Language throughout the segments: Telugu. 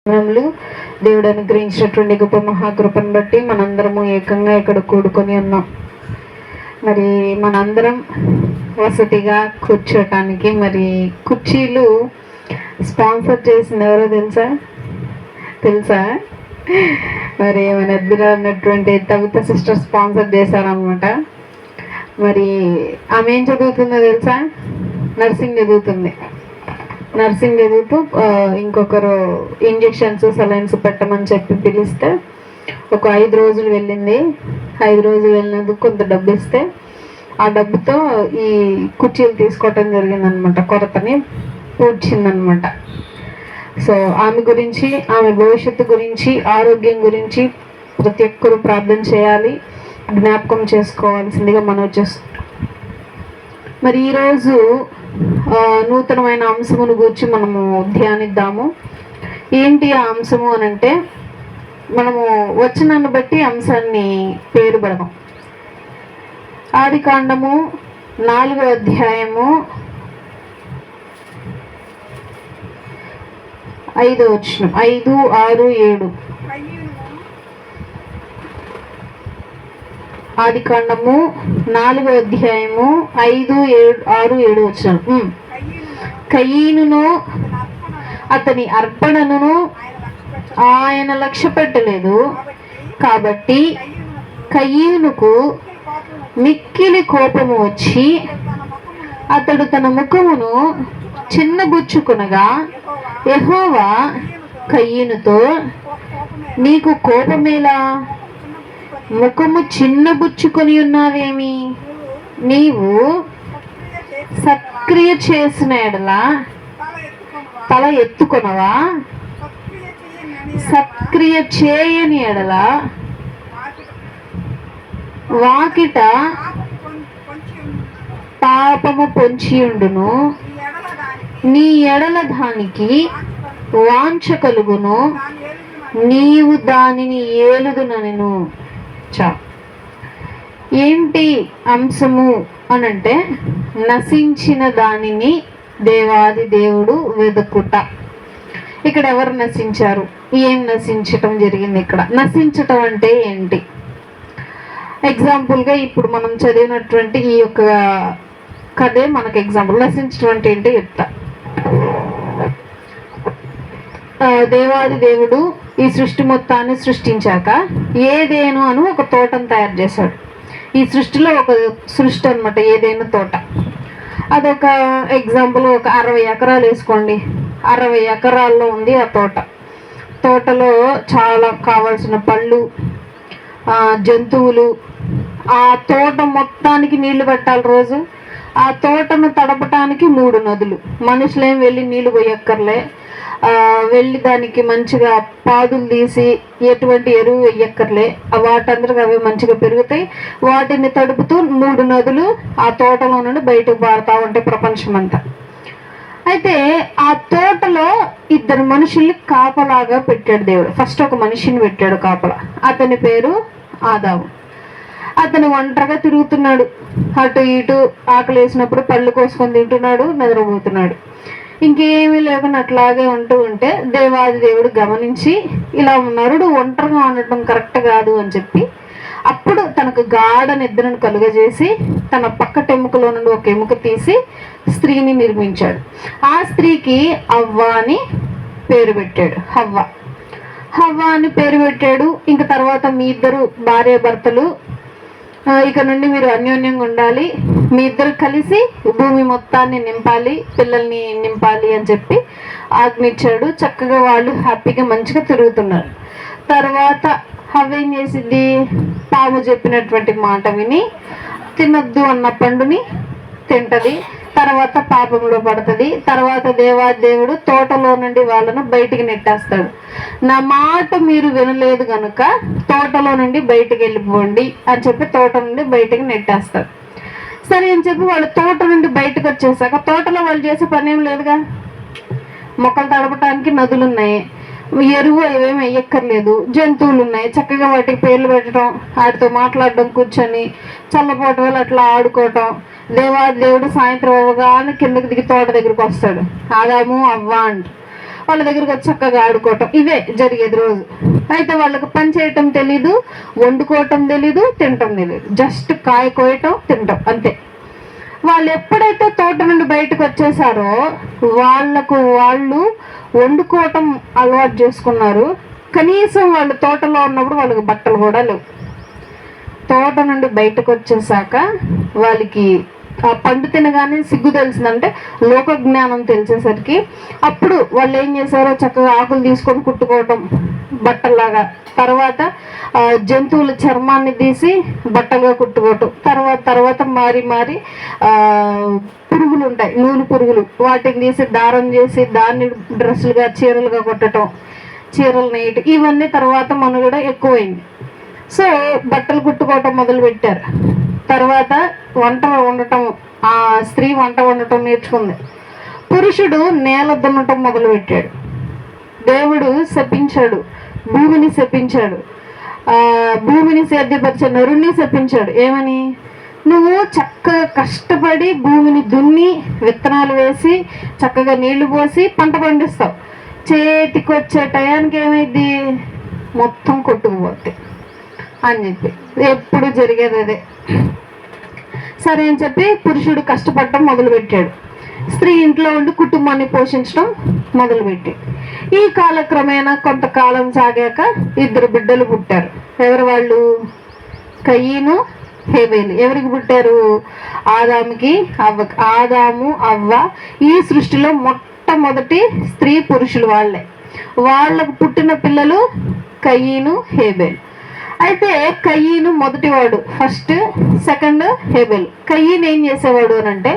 సమయంలో దేవుడు అనుగ్రహించినటువంటి గొప్ప మహాకృపను బట్టి మనందరము ఏకంగా ఇక్కడ కూడుకొని ఉన్నాం. మరి మనందరం వసతిగా కూర్చోటానికి మరి కుర్చీలు స్పాన్సర్ చేసింది ఎవరో తెలుసా మరి మన ఎదురు ఉన్నటువంటి కవిత సిస్టర్ స్పాన్సర్ చేశారనమాట. మరి ఆమె ఏం చదువుతుందో తెలుసా? నర్సింగ్ చదువుతూ ఇంకొకరు ఇంజెక్షన్స్ సలైన్స్ పెట్టమని చెప్పి పిలిస్తే ఒక 5 రోజులు వెళ్ళింది. 5 రోజులు వెళ్ళినందుకు కొంత డబ్బు ఇస్తే ఆ డబ్బుతో ఈ కుర్చీలు తీసుకోవటం జరిగిందనమాట. కొరతని పూడ్చిందనమాట. సో ఆమె గురించి, ఆమె భవిష్యత్తు గురించి, ఆరోగ్యం గురించి ప్రతి ఒక్కరూ ప్రార్థన చేయాలి, జ్ఞాపకం చేసుకోవాల్సిందిగా మనం చేస్తాం. మరి ఈరోజు నూతనమైన అంశమును గురించి మనము ధ్యానిద్దాము. ఏంటి ఆ అంశము అని అంటే, మనము వచనాన్ని బట్టి అంశాన్ని పేరు పెడదాం. ఆదికాండము 4వ అధ్యాయము 5వ వచనం, 5, 6, 7. ఆదికాండము 4వ అధ్యాయము 5, 6, 7 వచనం. కయీనును అతని అర్పణను ఆయన లక్ష్య పెట్టలేదు, కాబట్టి కయీనుకు మిక్కిలి కోపము వచ్చి అతడు తన ముఖమును చిన్నబుచ్చుకునగా యెహోవా కయీనుతో, నీకు కోపమేలా? ముఖము చిన్నబుచ్చుకొని ఉన్నావేమి? నీవు సత్క్రియ చేసిన ఎడల తల ఎత్తుకొనవా? సత్క్రియ చేయని ఎడల వాకిట పాపము పొంచియుండును, నీ ఎడల దానికి వాంఛ కలుగును, నీవు దానిని ఏలుదునను. ఏంటి అంశము అనంటే, నశించిన దానిని దేవాది దేవుడు వెదుకుట. ఇక్కడ ఎవరు నశించారు? ఏం నశించటం జరిగింది? ఇక్కడ నశించటం అంటే ఏంటి? ఎగ్జాంపుల్గా ఇప్పుడు మనం చదివినటువంటి ఈ యొక్క కథే మనకు ఎగ్జాంపుల్. నశించటం అంటే ఏంటి చెప్తా. దేవాది దేవుడు ఈ సృష్టి మొత్తాన్ని సృష్టించాక ఏదేను అని ఒక తోటను తయారు చేశాడు. ఈ సృష్టిలో ఒక సృష్టి అనమాట ఏదేను తోట. అదొక ఎగ్జాంపుల్, ఒక 60 ఎకరాలు వేసుకోండి. 60 ఎకరాల్లో ఉంది ఆ తోట. తోటలో చాలా కావాల్సిన పళ్ళు, జంతువులు. ఆ తోట మొత్తానికి నీళ్లు పెట్టాలి రోజు. ఆ తోటను తడపటానికి 3 నదులు. మనుషులేం వెళ్ళి నీళ్లు పోయక్కర్లే. వెళ్ళి దానికి మంచిగా పాదులు తీసి ఎటువంటి ఎరువు వేయక్కర్లే. వాటందరికి అవి మంచిగా పెరుగుతాయి. వాటిని తడుపుతూ 3 నదులు ఆ తోటలో నుండి బయటకు పారుతూ ఉంటాయి ప్రపంచం అంతా. అయితే ఆ తోటలో 2 మనుషుల్ని కాపలాగా పెట్టాడు దేవుడు. ఫస్ట్ ఒక మనిషిని పెట్టాడు కాపలా. అతని పేరు ఆదాము. అతను ఒంటరిగా తిరుగుతున్నాడు. అటు ఇటు ఆకలి వేసినప్పుడు పళ్ళు కోసుకొని తింటున్నాడు, నిద్రపోతున్నాడు. ఇంకేమీ లేకుండా అట్లాగే ఉంటే దేవాది దేవుడు గమనించి, ఇలా నరుడు ఒంటరిగా ఉండటం కరెక్ట్ కాదు అని చెప్పి అప్పుడు తనకు గాఢ నిద్రను కలుగజేసి తన పక్కటెముకలో నుండి ఒక ఎముక తీసి స్త్రీని నిర్మించాడు. ఆ స్త్రీకి అవ్వ అని పేరు పెట్టాడు. హవ్వ అని పేరు పెట్టాడు. ఇంక తర్వాత మీ ఇద్దరు భార్య భర్తలు ఇక నుండి మీరు అన్యోన్యంగా ఉండాలి, మీ ఇద్దరు కలిసి భూమి మొత్తాన్ని నింపాలి, పిల్లల్ని నింపాలి అని చెప్పి ఆజ్ఞించాడు. చక్కగా వాళ్ళు హ్యాపీగా మంచిగా తిరుగుతున్నారు. తర్వాత హవ్వ ఏం చేసిద్ది? పాము చెప్పినటువంటి మాట విని తినొద్దు అన్న పండుని తింటది. తర్వాత పాపంలో పడుతుంది. తర్వాత దేవుడు తోటలో నుండి వాళ్ళను బయటికి నెట్టేస్తాడు. నా మాట మీరు వినలేదు కనుక తోటలో నుండి బయటికి వెళ్ళిపోండి అని చెప్పి తోట నుండి బయటికి నెట్టేస్తాడు. సరే అని చెప్పి వాళ్ళు తోట నుండి బయటకు వచ్చేసాక తోటలో వాళ్ళు చేసే పని ఏం లేదుగా. మొక్కలు తడపడానికి నదులు ఉన్నాయి, ఎరువు ఏమేమి వేయక్కర్లేదు, జంతువులు ఉన్నాయి. చక్కగా వాటికి పేర్లు పెట్టడం, వాటితో మాట్లాడడం, కూర్చొని చల్లపోట వేళ అట్లా ఆడుకోవటం. దేవుడు సాయంత్రం అవ్వగానే కిందకి దిగి తోట దగ్గరికి వస్తాడు. ఆదాము అవ్వ అంట. వాళ్ళ దగ్గరికి వచ్చి చక్కగా ఆడుకోవటం, ఇవే జరిగేది రోజు. అయితే వాళ్ళకి పని చేయటం తెలీదు, వండుకోవటం తెలీదు, తినటం తెలీదు, జస్ట్ కాయ కోయటం తినటం అంతే. వాళ్ళు ఎప్పుడైతే తోట నుండి బయటకు వచ్చేసారో వాళ్ళు వండుకోవటం అలవాటు చేసుకున్నారు. కనీసం వాళ్ళు తోటలో ఉన్నప్పుడు వాళ్ళకి బట్టలు కూడా లేవు. తోట నుండి బయటకు వచ్చేసాక వాళ్ళకి ఆ పండు తినగానే సిగ్గు తెలిసిందంటే లోక జ్ఞానం తెలిసేసరికి అప్పుడు వాళ్ళు ఏం చేశారో చక్కగా ఆకులు తీసుకొని కుట్టుకోవటం బట్టల్లాగా, తర్వాత జంతువుల చర్మాన్ని తీసి బట్టలుగా కుట్టుకోవటం, తర్వాత మారి పురుగులు ఉంటాయి, నూలు పురుగులు, వాటిని తీసి దారం చేసి దాన్ని డ్రెస్సులుగా చీరలుగా కుట్టడం, చీరలు నేయటం, ఇవన్నీ తర్వాత మనుగడ ఎక్కువైంది. సో బట్టలు కుట్టుకోవటం మొదలు పెట్టారు. తర్వాత వంట వండటం, ఆ స్త్రీ వంట వండటం నేర్చుకుంది. పురుషుడు నేల దున్నటం మొదలు పెట్టాడు. దేవుడు శపించాడు, భూమిని శపించాడు, భూమిని సేద్యపరిచే నరుణ్ణి శపించాడు. ఏమని? నువ్వు చక్కగా కష్టపడి భూమిని దున్ని విత్తనాలు వేసి చక్కగా నీళ్లు పోసి పంట పండిస్తావు, చేతికి వచ్చే టయానికి ఏమైంది? మొత్తం కొట్టుకుపోద్ది అని చెప్పి ఎప్పుడు జరిగేది అదే. సరే అని చెప్పి పురుషుడు కష్టపడటం మొదలుపెట్టాడు, స్త్రీ ఇంట్లో ఉండి కుటుంబాన్ని పోషించడం మొదలుపెట్టి ఈ కాలక్రమేణా కొంతకాలం సాగాక 2 బిడ్డలు పుట్టారు. ఎవరు వాళ్ళు? కయీను, హేబేలు. ఎవరికి పుట్టారు? ఆదాముకి, అవ్వకి. ఆదాము, అవ్వ ఈ సృష్టిలో మొట్టమొదటి స్త్రీ పురుషులు వాళ్ళే. వాళ్ళకు పుట్టిన పిల్లలు కయీను, హేబేలు. అయితే కయీను మొదటివాడు, ఫస్ట్, సెకండ్ హేబెల్. కయీను ఏం చేసేవాడు అని అంటే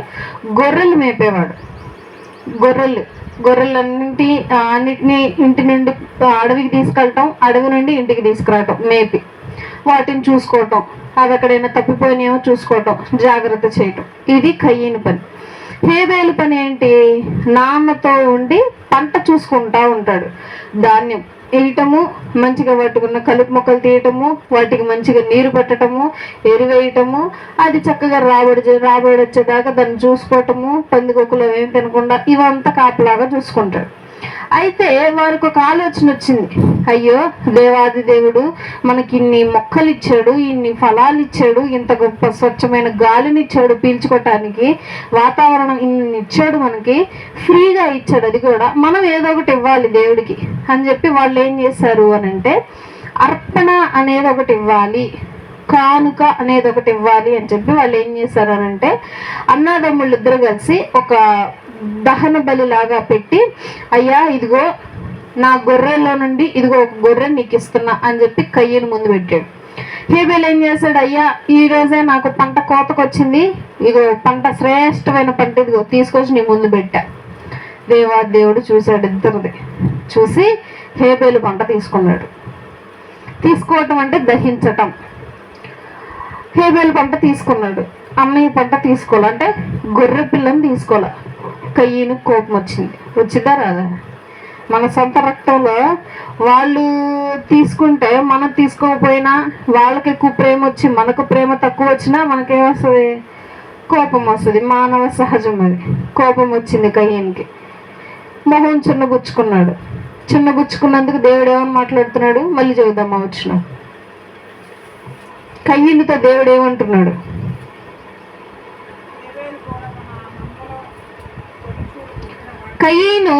గొర్రెలు మేపేవాడు. అన్నిటినీ ఇంటి నుండి అడవికి తీసుకెళ్ళటం, అడవి నుండి ఇంటికి తీసుకురావటం, మేపి వాటిని చూసుకోవటం, అవి ఎక్కడైనా తప్పిపోయినాయో చూసుకోవటం, జాగ్రత్త చేయటం, ఇది కయీను పని. హేబేలు పని ఏంటి? నాన్నతో ఉండి పంట చూసుకుంటా ఉంటాడు. ధాన్యం వేయటము, మంచిగా పట్టుకున్న కలుపు మొక్కలు తీయటము, వాటికి మంచిగా నీరు పెట్టడము, ఎరువేయటము, అది చక్కగా రాబడి వచ్చేదాకా దాన్ని చూసుకోవటము, పందికొక్కులు ఏం తినకుండా ఇవంతా కాపలాగా చూసుకుంటాడు. అయితే వారికి ఒక ఆలోచన వచ్చింది, అయ్యో దేవాది దేవుడు మనకి ఇన్ని మొక్కలు ఇచ్చాడు, ఇన్ని ఫలాలు ఇచ్చాడు, ఇంత గొప్ప స్వచ్ఛమైన గాలిని ఇచ్చాడు పీల్చుకోవటానికి, వాతావరణం ఇన్ని ఇచ్చాడు, మనకి ఫ్రీగా ఇచ్చాడు, అది కూడా మనం ఏదో ఒకటి ఇవ్వాలి దేవుడికి అని చెప్పి వాళ్ళు ఏం చేశారు అని అంటే అర్పణ అనేది ఒకటి ఇవ్వాలి, కానుక అనేది ఒకటి ఇవ్వాలి అని చెప్పి వాళ్ళు ఏం చేశారు అని అంటే అన్నదమ్ముళ్ళు ఇద్దరు కలిసి ఒక దహన బలి లాగా పెట్టి, అయ్యా ఇదిగో నా గొర్రెల్లో నుండి ఇదిగో ఒక గొర్రె నీకు ఇస్తున్నా అని చెప్పి కయ్యను ముందు పెట్టాడు. హేబేలు ఏం చేశాడు? అయ్యా ఈ రోజే నాకు పంట కోతకొచ్చింది, ఇదిగో పంట శ్రేష్టమైన పంట ఇదిగో తీసుకొచ్చి నీ ముందు పెట్టా. దేవుడు చూశాడు ఇద్దరిది. చూసి హేబేలు పంట తీసుకున్నాడు. తీసుకోవటం అంటే దహించటం. హేబేలు పంట తీసుకున్నాడు, అన్నయ్య పంట తీసుకోవాలి, అంటే గొర్రె పిల్లని తీసుకోవాలి. కయ్యను కోపం వచ్చింది. వచ్చిందా రాదా? మన సొంత రక్తంలో వాళ్ళు తీసుకుంటే మనం తీసుకోకపోయినా వాళ్ళకి ఎక్కువ ప్రేమ వచ్చి మనకు ప్రేమ తక్కువ వచ్చినా మనకేమొస్తుంది? కోపం వస్తుంది. మానవ సహజం అది. కోపం వచ్చింది కయ్యనికి. మొహం చిన్నగుచ్చుకున్నాడు. చిన్నగుచ్చుకున్నందుకు దేవుడు ఏమని మాట్లాడుతున్నాడు? మళ్ళీ చెబుదామా వచ్చిన కయ్యనితో దేవుడు ఏమంటున్నాడు? కయీను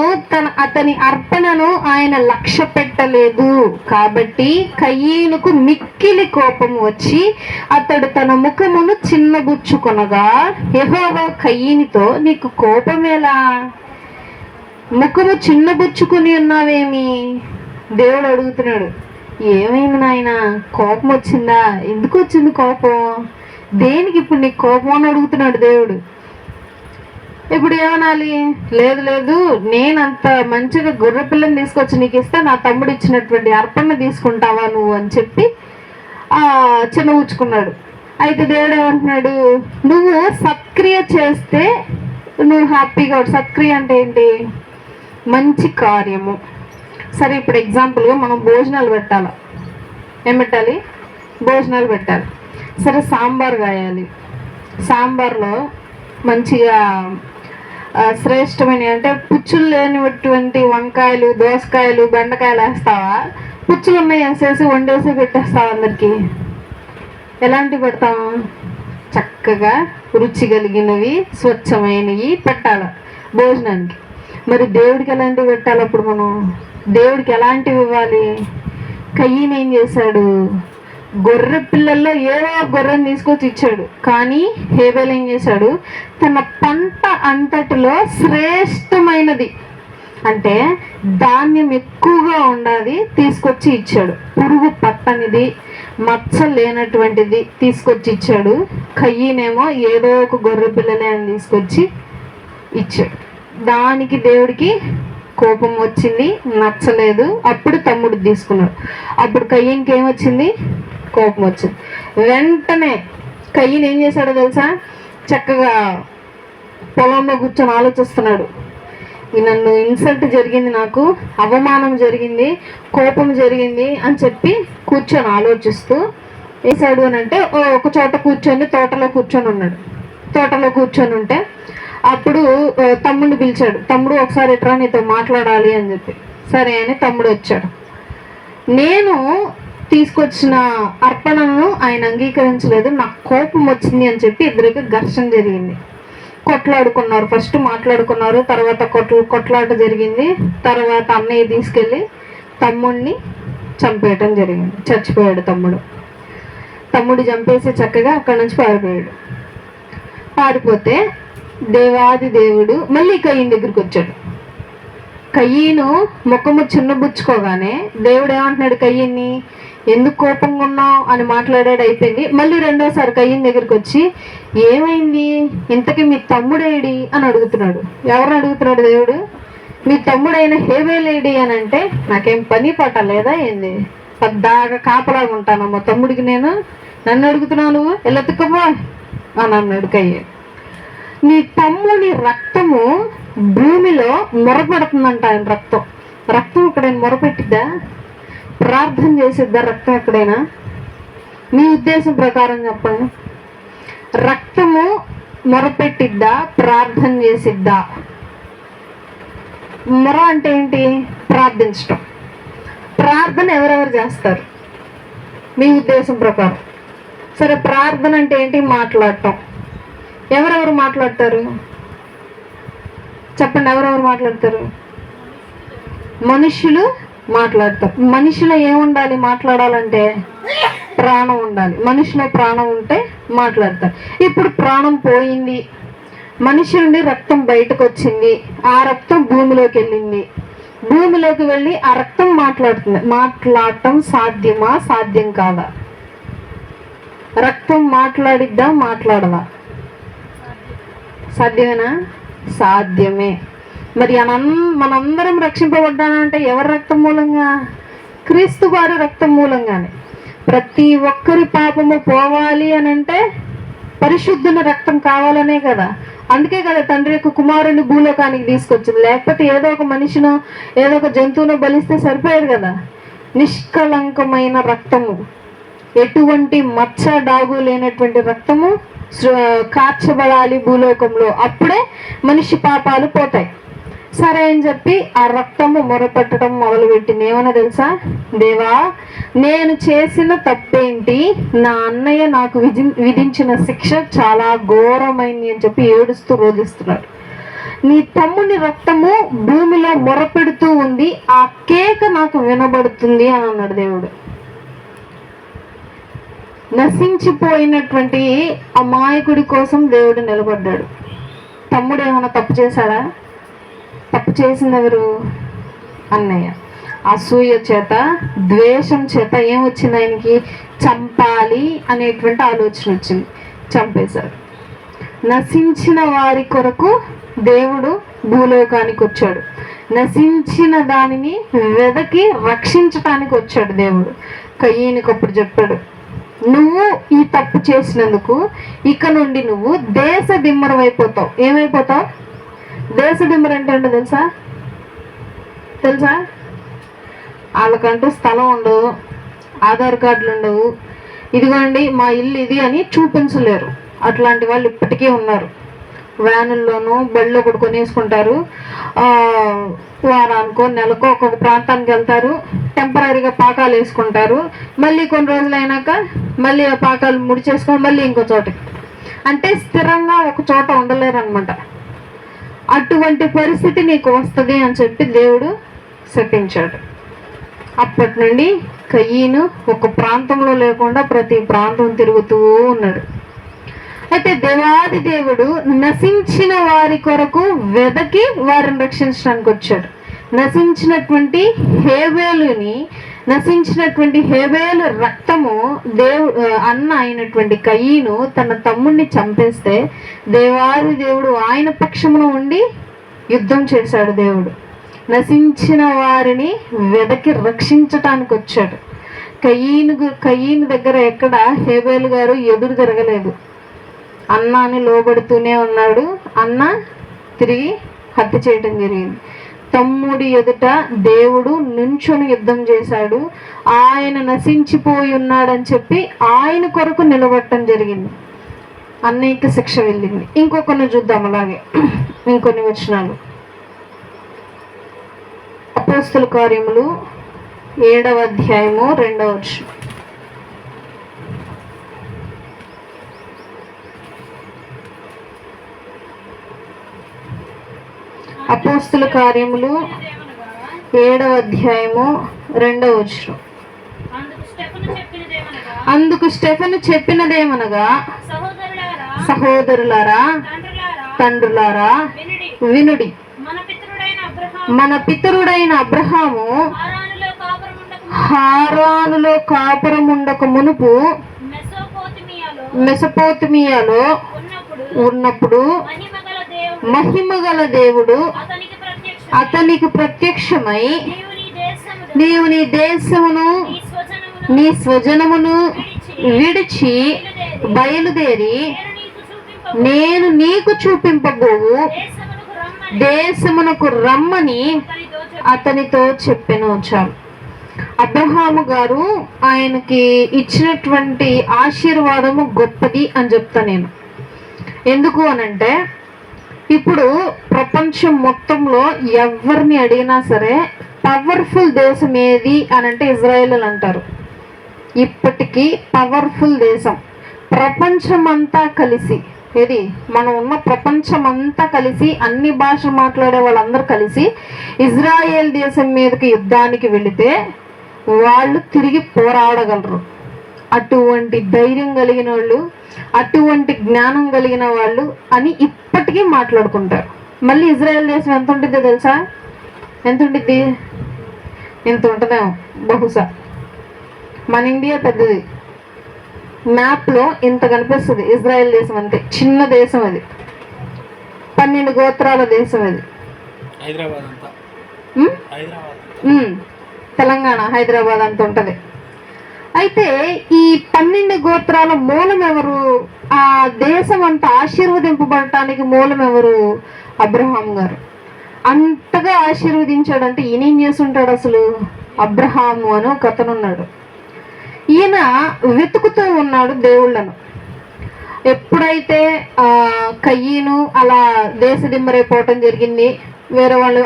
అతని అర్పణను ఆయన లక్ష్య పెట్టలేదు కాబట్టి కయీనుకు మిక్కిలి కోపం వచ్చి అతడు తన ముఖమును చిన్నబుచ్చుకొనగా యెహోవా కయీనుతో, నీకు కోపమేలా? ముఖము చిన్నబుచ్చుకుని ఉన్నావేమి? దేవుడు అడుగుతున్నాడు. ఏమైంది నాయన, కోపం వచ్చిందా? ఎందుకు వచ్చింది కోపం? దేనికి ఇప్పుడు నీకు కోపం అని అడుగుతున్నాడు దేవుడు. ఇప్పుడు ఏమనాలి? లేదు నేనంత మంచిగా గొర్రె పిల్లని తీసుకొచ్చి నీకు ఇస్తే నా తమ్ముడు ఇచ్చినటువంటి అర్పణ తీసుకుంటావా నువ్వు అని చెప్పి చిన్న ఊచుకున్నాడు. అయితే దేవుడు ఏమంటున్నాడు? నువ్వు సత్క్రియ చేస్తే నువ్వు హ్యాపీగా. సత్క్రియ అంటే ఏంటి? మంచి కార్యము. సరే ఇప్పుడు ఎగ్జాంపుల్గా మనం భోజనాలు పెట్టాలి. ఏం పెట్టాలి? భోజనాలు పెట్టాలి. సరే సాంబార్ కాయాలి. సాంబార్లో మంచిగా శ్రేష్టమైన అంటే పుచ్చులు లేనిటువంటి వంకాయలు, దోసకాయలు, బెండకాయలు వేస్తావా? పుచ్చులు ఉన్నాయి వేసేసి వండేసి పెట్టేస్తావా అందరికి? ఎలాంటివి పెడతాము? చక్కగా రుచి కలిగినవి, స్వచ్ఛమైనవి పెట్టాలి భోజనానికి. మరి దేవుడికి ఎలాంటివి పెట్టాలి? అప్పుడు మనం దేవుడికి ఎలాంటివి ఇవ్వాలి? కయ్యను ఏం చేశాడు? గొర్రె పిల్లల్లో ఏదో గొర్రెని తీసుకొచ్చి ఇచ్చాడు. కానీ హేబెల్ ఏం చేశాడు? తన పంట అంతటిలో శ్రేష్టమైనది అంటే ధాన్యం ఎక్కువగా ఉండాలి తీసుకొచ్చి ఇచ్చాడు. పురుగు పట్టనిది, మచ్చ లేనటువంటిది తీసుకొచ్చి ఇచ్చాడు. కయ్యనేమో ఏదో ఒక గొర్రె పిల్లలే అని తీసుకొచ్చి ఇచ్చాడు. దానికి దేవుడికి కోపం వచ్చింది, నచ్చలేదు. అప్పుడు తమ్ముడు తీసుకున్నాడు. అప్పుడు కయ్యన్కి ఏమొచ్చింది? కోపం వచ్చింది. వెంటనే కయ్యను ఏం చేశాడో తెలుసా? చక్కగా పొలంలో కూర్చొని ఆలోచిస్తున్నాడు. నన్ను ఇన్సల్ట్ జరిగింది, నాకు అవమానం జరిగింది, కోపం జరిగింది అని చెప్పి కూర్చొని ఆలోచిస్తూ వేసాడు అని అంటే ఒక చోట కూర్చొని తోటలో కూర్చొని ఉన్నాడు. తోటలో కూర్చొని ఉంటే అప్పుడు తమ్ముడిని పిలిచాడు. తమ్ముడు ఒకసారి ఇట్రా, నీతో మాట్లాడాలి అని చెప్పి. సరే అని తమ్ముడు వచ్చాడు. నేను తీసుకొచ్చిన అర్పణను ఆయన అంగీకరించలేదు, నాకు కోపం వచ్చింది అని చెప్పి ఇద్దరికి ఘర్షణ జరిగింది. కొట్లాడుకున్నారు. ఫస్ట్ మాట్లాడుకున్నారు, తర్వాత కొట్లాట జరిగింది. తర్వాత అన్నయ్య తీసుకెళ్ళి తమ్ముడిని చంపేయటం జరిగింది. చచ్చిపోయాడు తమ్ముడు. తమ్ముడు చంపేసి చక్కగా అక్కడి నుంచి పారిపోయాడు. పారిపోతే దేవాది దేవుడు మళ్ళీ కయ్యను దగ్గరికి వచ్చాడు. కయ్యను ముఖము చిన్నబుచ్చుకోగానే దేవుడు ఏమంటున్నాడు? కయ్యన్ని ఎందుకు కోపంగా ఉన్నావు అని మాట్లాడాడు. అయిపోయింది. మళ్ళీ రెండోసారి కయ్యను దగ్గరికి వచ్చి ఏమైంది, ఇంతకీ మీ తమ్ముడేడి అని అడుగుతున్నాడు. ఎవరిని అడుగుతున్నాడు దేవుడు? మీ తమ్ముడైన హేబెలేడి అని అంటే నాకేం పని పాట లేదా ఏంది? పెద్దగా కాపలాగా ఉంటానమ్మా తమ్ముడికి నేను, నన్ను అడుగుతున్నావు నువ్వు, ఎల్లెత్తుకోపో అని అన్నాడు కయ్యను. నీ తమ్ముని రక్తము భూమిలో మొరపెడుతుందంట. ఆయన రక్తం ఎక్కడైనా మొరపెట్టిద్దా? ప్రార్థన చేసిద్దా రక్తం ఎక్కడైనా? మీ ఉద్దేశం ప్రకారం చెప్పండి. రక్తము మొరపెట్టిద్దా? ప్రార్థన చేసిద్దా? మొర అంటే ఏంటి? ప్రార్థించటం. ప్రార్థన ఎవరెవరు చేస్తారు మీ ఉద్దేశం ప్రకారం? సరే, ప్రార్థన అంటే ఏంటి? మాట్లాడటం. ఎవరెవరు మాట్లాడతారు చెప్పండి? ఎవరెవరు మాట్లాడతారు? మనుషులు మాట్లాడతారు. మనిషిలో ఏముండాలి మాట్లాడాలంటే? ప్రాణం ఉండాలి. మనిషిలో ప్రాణం ఉంటే మాట్లాడతారు. ఇప్పుడు ప్రాణం పోయింది, మనిషి నుండి రక్తం బయటకు వచ్చింది, ఆ రక్తం భూమిలోకి వెళ్ళింది. భూమిలోకి వెళ్ళి ఆ రక్తం మాట్లాడుతుంది. మాట్లాడటం సాధ్యమా? సాధ్యం కాదా? రక్తం మాట్లాడిద్దా? మాట్లాడదా? సాధ్యమేనా? సాధ్యమే. మరి మనందరం రక్షింపబడ్డానంటే ఎవరి రక్తం మూలంగా? క్రీస్తు వారి రక్తం మూలంగానే. ప్రతి ఒక్కరి పాపము పోవాలి అని అంటే పరిశుద్ధుల రక్తం కావాలనే కదా. అందుకే కదా తండ్రి యొక్క కుమారుని భూలోకానికి తీసుకొచ్చింది. లేకపోతే ఏదో ఒక మనిషినో ఏదో ఒక జంతువును బలిస్తే సరిపోయారు కదా. నిష్కలంకమైన రక్తము, ఎటువంటి మచ్చ డాగు లేనటువంటి రక్తము కార్చబడాలి భూలోకంలో. అప్పుడే మనిషి పాపాలు పోతాయి. సరే అని చెప్పి ఆ రక్తము మొరపెట్టడం మొదలుపెట్టింది. ఏమన్నా తెలుసా? దేవా, నేను చేసిన తప్పేంటి? నా అన్నయ్య నాకు విధించిన శిక్ష చాలా ఘోరమైంది అని చెప్పి ఏడుస్తూ రోధిస్తున్నాడు. నీ తమ్ముని రక్తము భూమిలో మొరపెడుతూ ఉంది, ఆ కేక నాకు వినబడుతుంది అని అన్నాడు దేవుడు. నశించిపోయినటువంటి అమాయకుడి కోసం దేవుడు నిలబడ్డాడు. తమ్ముడు ఏమైనా తప్పు చేశాడా? తప్పు చేసింది ఎవరు? అన్నయ్య. అసూయ చేత, ద్వేషం చేత ఏమొచ్చింది ఆయనకి? చంపాలి అనేటువంటి ఆలోచన వచ్చింది. చంపేశాడు. నశించిన వారి కొరకు దేవుడు భూలోకానికి వచ్చాడు. నశించిన దానిని వెదకి రక్షించటానికి వచ్చాడు దేవుడు. కయ్యనికి అప్పుడు చెప్పాడు, నువ్వు ఈ తప్పు చేసినందుకు ఇక నుండి నువ్వు దేశ దిమ్మరం అయిపోతావు. ఏమైపోతావు? దేశ దిమ్మరం అంటే ఏంటో తెలుసా? వాళ్ళకంటూ స్థలం ఉండవు, ఆధార్ కార్డులు ఉండవు, ఇదిగోండి మా ఇల్లు ఇది అని చూపించలేరు. అట్లాంటి వాళ్ళు ఇప్పటికీ ఉన్నారు. వ్యానుల్లోనూ బళ్ళో కూడా కొనేసుకుంటారు. వారానికో నెలకో ఒక్కొక్క ప్రాంతానికి వెళ్తారు, టెంపరీగా పాకాలు వేసుకుంటారు. మళ్ళీ కొన్ని రోజులు అయినాక మళ్ళీ ఆ పాకాలు ముడిచేసుకొని మళ్ళీ ఇంకో చోటకి, అంటే స్థిరంగా ఒక చోట ఉండలేరు అనమాట. అటువంటి పరిస్థితి నీకు వస్తుంది అని చెప్పి దేవుడు శపించాడు. అప్పటి నుండి కయీను ఒక ప్రాంతంలో లేకుండా ప్రతి ప్రాంతం తిరుగుతూ ఉన్నాడు. అయితే దేవాది దేవుడు నశించిన వారి కొరకు వెదకి వారిని రక్షించడానికి వచ్చాడు. నశించినటువంటి హేబేలు రక్తము అన్న అయినటువంటి కయీను తన తమ్ముడిని చంపేస్తే దేవాది దేవుడు ఆయన పక్షమున ఉండి యుద్ధం చేశాడు. దేవుడు నశించిన వారిని వెదకి రక్షించటానికి వచ్చాడు. కయీను దగ్గర ఎక్కడ హేబేలు గారు ఎదురు తిరగలేదు. అన్నాని లోబడుతూనే ఉన్నాడు. అన్న తిరిగి హత్య చేయటం జరిగింది. తమ్ముడి ఎదుట దేవుడు నుంచొని యుద్ధం చేశాడు. ఆయన నశించిపోయి ఉన్నాడని చెప్పి ఆయన కొరకు నిలబడటం జరిగింది. అన్నయ్యకి శిక్ష వెళ్ళింది. ఇంకొకరిని చూద్దాం అలాగే, ఇంకొన్ని వచనాలు. అపోస్తల కార్యములు 7వ అధ్యాయము 2వ వచనం. అపోస్తల కార్యములు 7వ అధ్యాయము 2వ వచనం. అందుకు స్టెఫెను చెప్పినదేమనగా, సహోదరులారా, తండ్రులారా, వినుడి. మన పితరుడైన అబ్రహాము హారానులో కాపురముండక మునుపు మెసొపొతేమియాలో ఉన్నప్పుడు మహిమగల దేవుడు అతనికి ప్రత్యక్షమై, నీవు నీ దేశమును నీ స్వజనమును విడిచి బయలుదేరి నేను నీకు చూపింపబోవు దేశమునకు రమ్మని అతనితో చెప్పెను. చాలు. అబ్రహాము గారు ఆయనకి ఇచ్చినటువంటి ఆశీర్వాదము గొప్పది అని చెప్తా నేను. ఎందుకు అనంటే, ఇప్పుడు ప్రపంచం మొత్తంలో ఎవరిని అడిగినా సరే పవర్ఫుల్ దేశం ఏది అనంటే ఇజ్రాయెల్ అంటారు. ఇప్పటికీ పవర్ఫుల్ దేశం ప్రపంచమంతా కలిసి, ఇది మనం ఉన్న ప్రపంచమంతా కలిసి, అన్ని భాషలు మాట్లాడే వాళ్ళందరూ కలిసి ఇజ్రాయెల్ దేశం మీదకి యుద్ధానికి వెళితే వాళ్ళు తిరిగి పోరాడగలరు. అటువంటి ధైర్యం కలిగిన వాళ్ళు, అటువంటి జ్ఞానం కలిగిన వాళ్ళు అని ఇప్పటికీ మాట్లాడుకుంటారు. మళ్ళీ ఇజ్రాయెల్ దేశం ఎంత ఉంటుందో తెలుసా? ఎంత ఉంటుంది? ఎంత ఉంటుందేమో బహుశా. మన ఇండియా పెద్దది, మ్యాప్లో ఇంత కనిపిస్తుంది ఇజ్రాయెల్ దేశం. అంతే, చిన్న దేశం అది. 12 గోత్రాల దేశం అది. తెలంగాణ, హైదరాబాద్ అంత ఉంటుంది. అయితే ఈ 12 గోత్రాల మూలం ఎవరు? ఆ దేశం అంతా ఆశీర్వదింపబడటానికి మూలం ఎవరు? అబ్రహాం గారు. అంతగా ఆశీర్వదించాడంటే ఈయనేం చేసుంటాడు అసలు? అబ్రహాము అని ఒక అతను ఉన్నాడు. ఈయన వెతుకుతూ ఉన్నాడు దేవుళ్ళను. ఎప్పుడైతే కయ్యను అలా దేశదిమ్మరైపోవటం జరిగింది, వేరే వాళ్ళు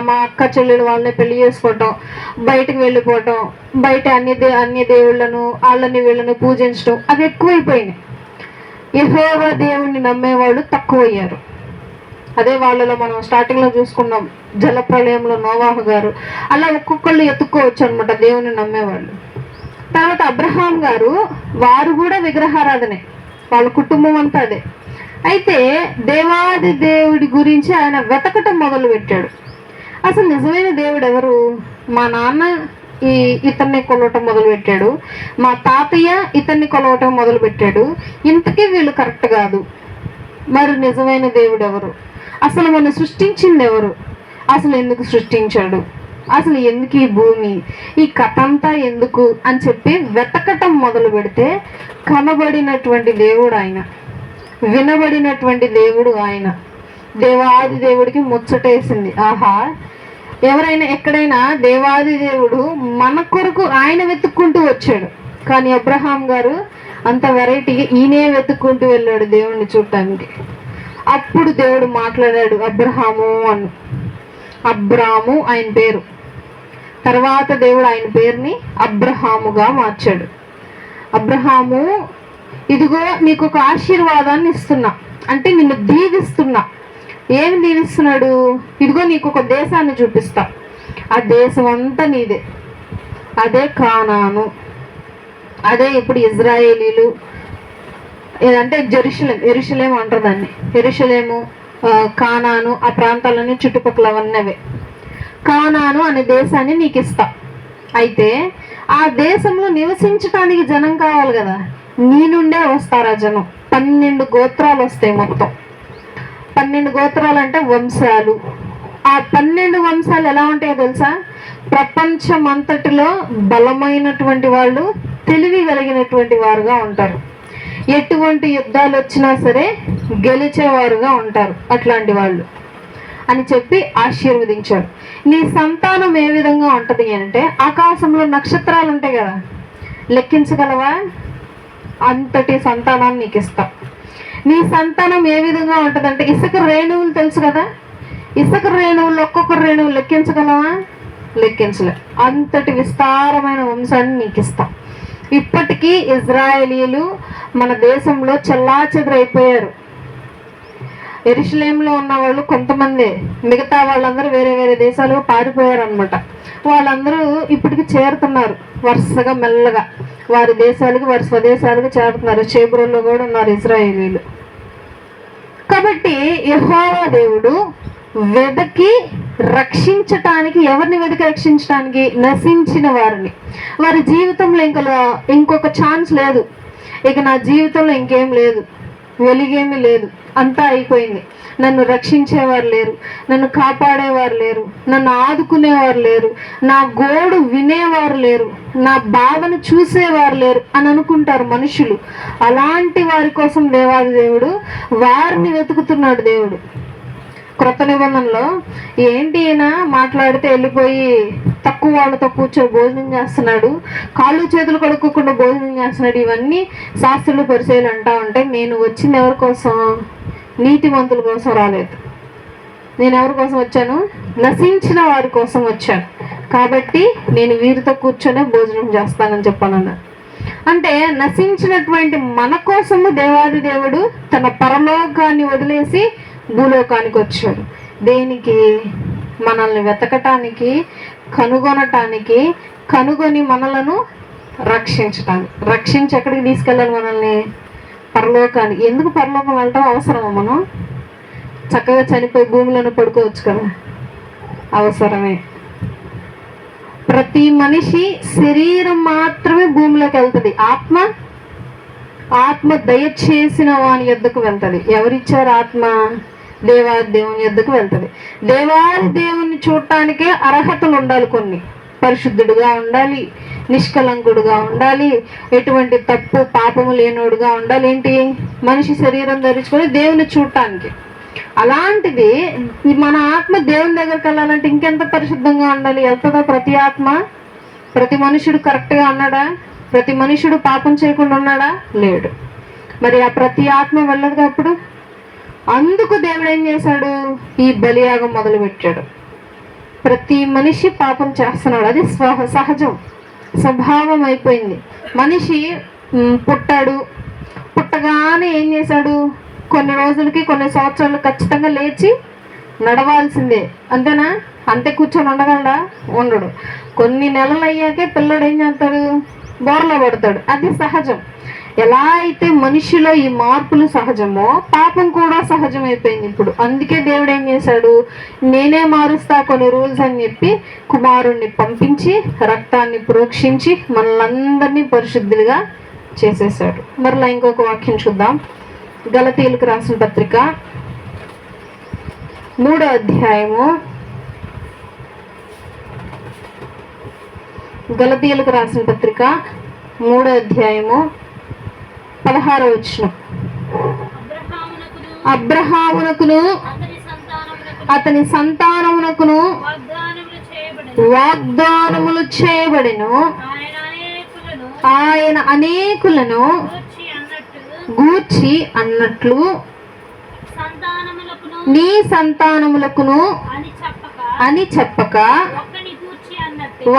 మా అక్క చెల్లెలు వాళ్ళని పెళ్లి చేసుకోవటం, బయటకు వెళ్ళిపోవటం, బయట అన్ని దేవుళ్ళను వాళ్ళని వీళ్ళని పూజించడం అది ఎక్కువైపోయింది. యెహోవా దేవుణ్ణి నమ్మేవాళ్ళు తక్కువయ్యారు. అదే వాళ్ళలో మనం స్టార్టింగ్లో చూసుకున్నాం, జలప్రలయంలో నోవాహు గారు. అలా ఒక్కొక్కళ్ళు ఎత్తుక్కోవచ్చు అనమాట దేవుని నమ్మేవాళ్ళు. తర్వాత అబ్రహాం గారు, వారు కూడా విగ్రహారాధనే, వాళ్ళ కుటుంబం అంతా అదే. అయితే దేవాది దేవుడి గురించి ఆయన వెతకటం మొదలు పెట్టాడు. అసలు నిజమైన దేవుడు ఎవరు? మా నాన్న ఇతన్ని కొలవటం మొదలు పెట్టాడు, మా తాతయ్య ఇతన్ని కొలవటం మొదలు పెట్టాడు, ఇంతకీ వీళ్ళు కరెక్ట్ కాదు. మరి నిజమైన దేవుడు ఎవరు? అసలు మనం సృష్టించింది ఎవరు? అసలు ఎందుకు సృష్టించాడు? అసలు ఎందుకు ఈ భూమి, ఈ కథ అంతా ఎందుకు అని చెప్పి వెతకటం మొదలు పెడితే కనబడినటువంటి దేవుడు ఆయన, వినబడినటువంటి దేవుడు ఆయన. దేవాది దేవుడికి ముచ్చటేసింది. ఆహా, ఎవరైనా ఎక్కడైనా దేవాది దేవుడు మన కొరకు ఆయన వెతుక్కుంటూ వచ్చాడు. కానీ అబ్రహాం గారు అంత వెరైటీగా ఈయనే వెతుక్కుంటూ వెళ్ళాడు దేవుణ్ణి చూడటానికి. అప్పుడు దేవుడు మాట్లాడాడు అబ్రహాము అని. అబ్రాము ఆయన పేరు. తర్వాత దేవుడు ఆయన పేరుని అబ్రహాముగా మార్చాడు. అబ్రహాము, ఇదిగో నీకు ఒక ఆశీర్వాదాన్ని ఇస్తున్నా, అంటే నిన్ను దీవిస్తున్నా. ఏమి దీవిస్తున్నాడు? ఇదిగో నీకు ఒక దేశాన్ని చూపిస్తా, ఆ దేశం అంతా నీదే. అదే కానాను, అదే ఇప్పుడు ఇజ్రాయేలీలు, ఏదంటే ఎరుషలేము అంటారు దాన్ని. ఎరుషలేము, కానాను, ఆ ప్రాంతాలన్నీ చుట్టుపక్కల అవన్నవే. కానాను అనే దేశాన్ని నీకు ఇస్తా. అయితే ఆ దేశంలో నివసించడానికి జనం కావాలి కదా, నీ నుండే వస్తారు ఆ జనం. 12 గోత్రాలు వస్తాయి మొత్తం. 12 గోత్రాలు అంటే వంశాలు. ఆ 12 వంశాలు ఎలా ఉంటాయో తెలుసా? ప్రపంచం అంతటిలో బలమైనటువంటి వాళ్ళు, తెలివి కలిగినటువంటి వారుగా ఉంటారు. ఎటువంటి యుద్ధాలు వచ్చినా సరే గెలిచేవారుగా ఉంటారు అట్లాంటి వాళ్ళు అని చెప్పి ఆశీర్వదించాడు. నీ సంతానం ఏ విధంగా ఉంటది అంటే, ఆకాశంలో నక్షత్రాలు ఉంటాయి కదా, లెక్కించగలవా? అంతటి సంతానాన్ని నీకు ఇస్తా. నీ సంతానం ఏ విధంగా ఉంటదంటే, ఇసుక రేణువులు తెలుసు కదా, ఇసుక రేణువులు ఒక్కొక్క రేణువు లెక్కించగలవా? లెక్కించలే. అంతటి విస్తారమైన వంశాన్ని నీకు ఇస్తా. ఇప్పటికీ ఇజ్రాయేలీలు మన దేశంలో చెల్లాచెదురైపోయారు. యెరూషలేములో ఉన్న వాళ్ళు కొంతమంది, మిగతా వాళ్ళందరూ వేరే వేరే దేశాలకు పారిపోయారు అనమాట. వాళ్ళందరూ ఇప్పటికి చేరుతున్నారు వరుసగా మెల్లగా, వారి దేశాలకు, వారి స్వదేశాలకు చేరుతున్నారు. షేబ్రోన్లో కూడా ఉన్నారు ఇజ్రాయేలీలు. కాబట్టి యెహోవా దేవుడు వెదకి రక్షించటానికి, ఎవరిని వెదకి రక్షించడానికి? నశించిన వారిని. వారి జీవితంలో ఇంకొక ఛాన్స్ లేదు, ఇక నా జీవితంలో ఇంకేం లేదు, వెలిగేమీ లేదు, అంతా అయిపోయింది. నన్ను రక్షించేవారు లేరు, నన్ను కాపాడేవారు లేరు, నన్ను ఆదుకునేవారు లేరు, నా గోడు వినేవారు లేరు, నా బాధను చూసేవారు లేరు అని అనుకుంటారు మనుషులు. అలాంటి వారి కోసం దేవాది దేవుడు వారిని వెతుకుతున్నాడు. దేవుడు క్రొత్త నిబంధనలో ఏంటి, ఈయన మాట్లాడితే వెళ్ళిపోయి తక్కువ వాళ్ళతో కూర్చొని భోజనం చేస్తున్నాడు, కాళ్ళు చేతులు కడుక్కోకుండా భోజనం చేస్తున్నాడు, ఇవన్నీ శాస్త్రులు పరిచయాలు అంటా ఉంటే, నేను వచ్చింది ఎవరి కోసం? నీతిమంతుల కోసం రాలేదు. నేను ఎవరి కోసం వచ్చాను? నశించిన వారి కోసం వచ్చాను. కాబట్టి నేను వీరితో కూర్చొనే భోజనం చేస్తానని చెప్పానన్నాడు. అంటే నశించినటువంటి మన కోసము దేవాది దేవుడు తన పరలోకాన్ని వదిలేసి భూలోకానికి వచ్చాడు. దేనికి? మనల్ని వెతకటానికి, కనుగొనటానికి, కనుగొని మనలను రక్షించటానికి. రక్షించి ఎక్కడికి తీసుకెళ్ళాలి మనల్ని? పరలోకానికి. ఎందుకు పరలోకం వెళ్ళటం అవసరమా? మనం చక్కగా చనిపోయి భూమిలోనే పడుకోవచ్చు కదా. అవసరమే. ప్రతి మనిషి శరీరం మాత్రమే భూమిలోకి వెళ్తుంది, ఆత్మ దయచేసిన వాని యొద్దకు వెళ్తుంది. ఎవరిచ్చారు ఆత్మ? దేవాది దేవుని యొద్దకు వెళ్తుంది. దేవాది దేవుని చూడటానికే అర్హతలు ఉండాలి. కొన్ని పరిశుద్ధుడుగా ఉండాలి, నిష్కలంకుడుగా ఉండాలి, ఎటువంటి తప్పు పాపము లేనోడుగా ఉండాలి. ఏంటి? మనిషి శరీరం ధరించుకొని దేవుని చూడటానికి. అలాంటిది మన ఆత్మ దేవుని దగ్గరికి వెళ్ళాలంటే ఇంకెంత పరిశుద్ధంగా ఉండాలి? వెళ్తుందా ప్రతి ఆత్మ? ప్రతి మనుషుడు కరెక్ట్గా ఉన్నాడా? ప్రతి మనుషుడు పాపం చేయకుండా ఉన్నాడా? లేడు. మరి ఆ ప్రతి ఆత్మ వెళ్ళదు అప్పుడు. అందుకు దేవుడు ఏం చేశాడు? ఈ బలియాగం మొదలు పెట్టాడు. ప్రతి మనిషి పాపం చేస్తున్నాడు, అది సహజం, స్వభావం అయిపోయింది. మనిషి పుట్టాడు, పుట్టగానే ఏం చేశాడు? కొన్ని రోజులకి, కొన్ని సంవత్సరాలు ఖచ్చితంగా లేచి నడవాల్సిందే. అంతేనా? అంతే కూర్చొని ఉండగలడా? ఉండడు. కొన్ని నెలలు అయ్యాకే పిల్లడు ఏం చేస్తాడు? బోర్లో పడతాడు. అది సహజం. ఎలా అయితే మనిషిలో ఈ మార్పులు సహజమో, పాపం కూడా సహజం అయిపోయింది ఇప్పుడు. అందుకే దేవుడు ఏం చేశాడు? నేనే మారుస్తా కొన్ని రూల్స్ అని చెప్పి కుమారుణ్ణి పంపించి రక్తాన్ని ప్రోక్షించి మనల్ని పరిశుద్ధులుగా చేసేసాడు. మరలా ఇంకొక వాక్యం చూద్దాం. గలతీయులకు రాసిన పత్రిక 3వ అధ్యాయము, గలతీయులకు రాసిన పత్రిక 3వ అధ్యాయము 16వ వచనం. అబ్రహామునకును అతని సంతానమునకును వాగ్దానములు చేయబడెను, ఆయన అనేకులను గూర్చి అన్నట్లు నీ సంతానములకును అని చెప్పక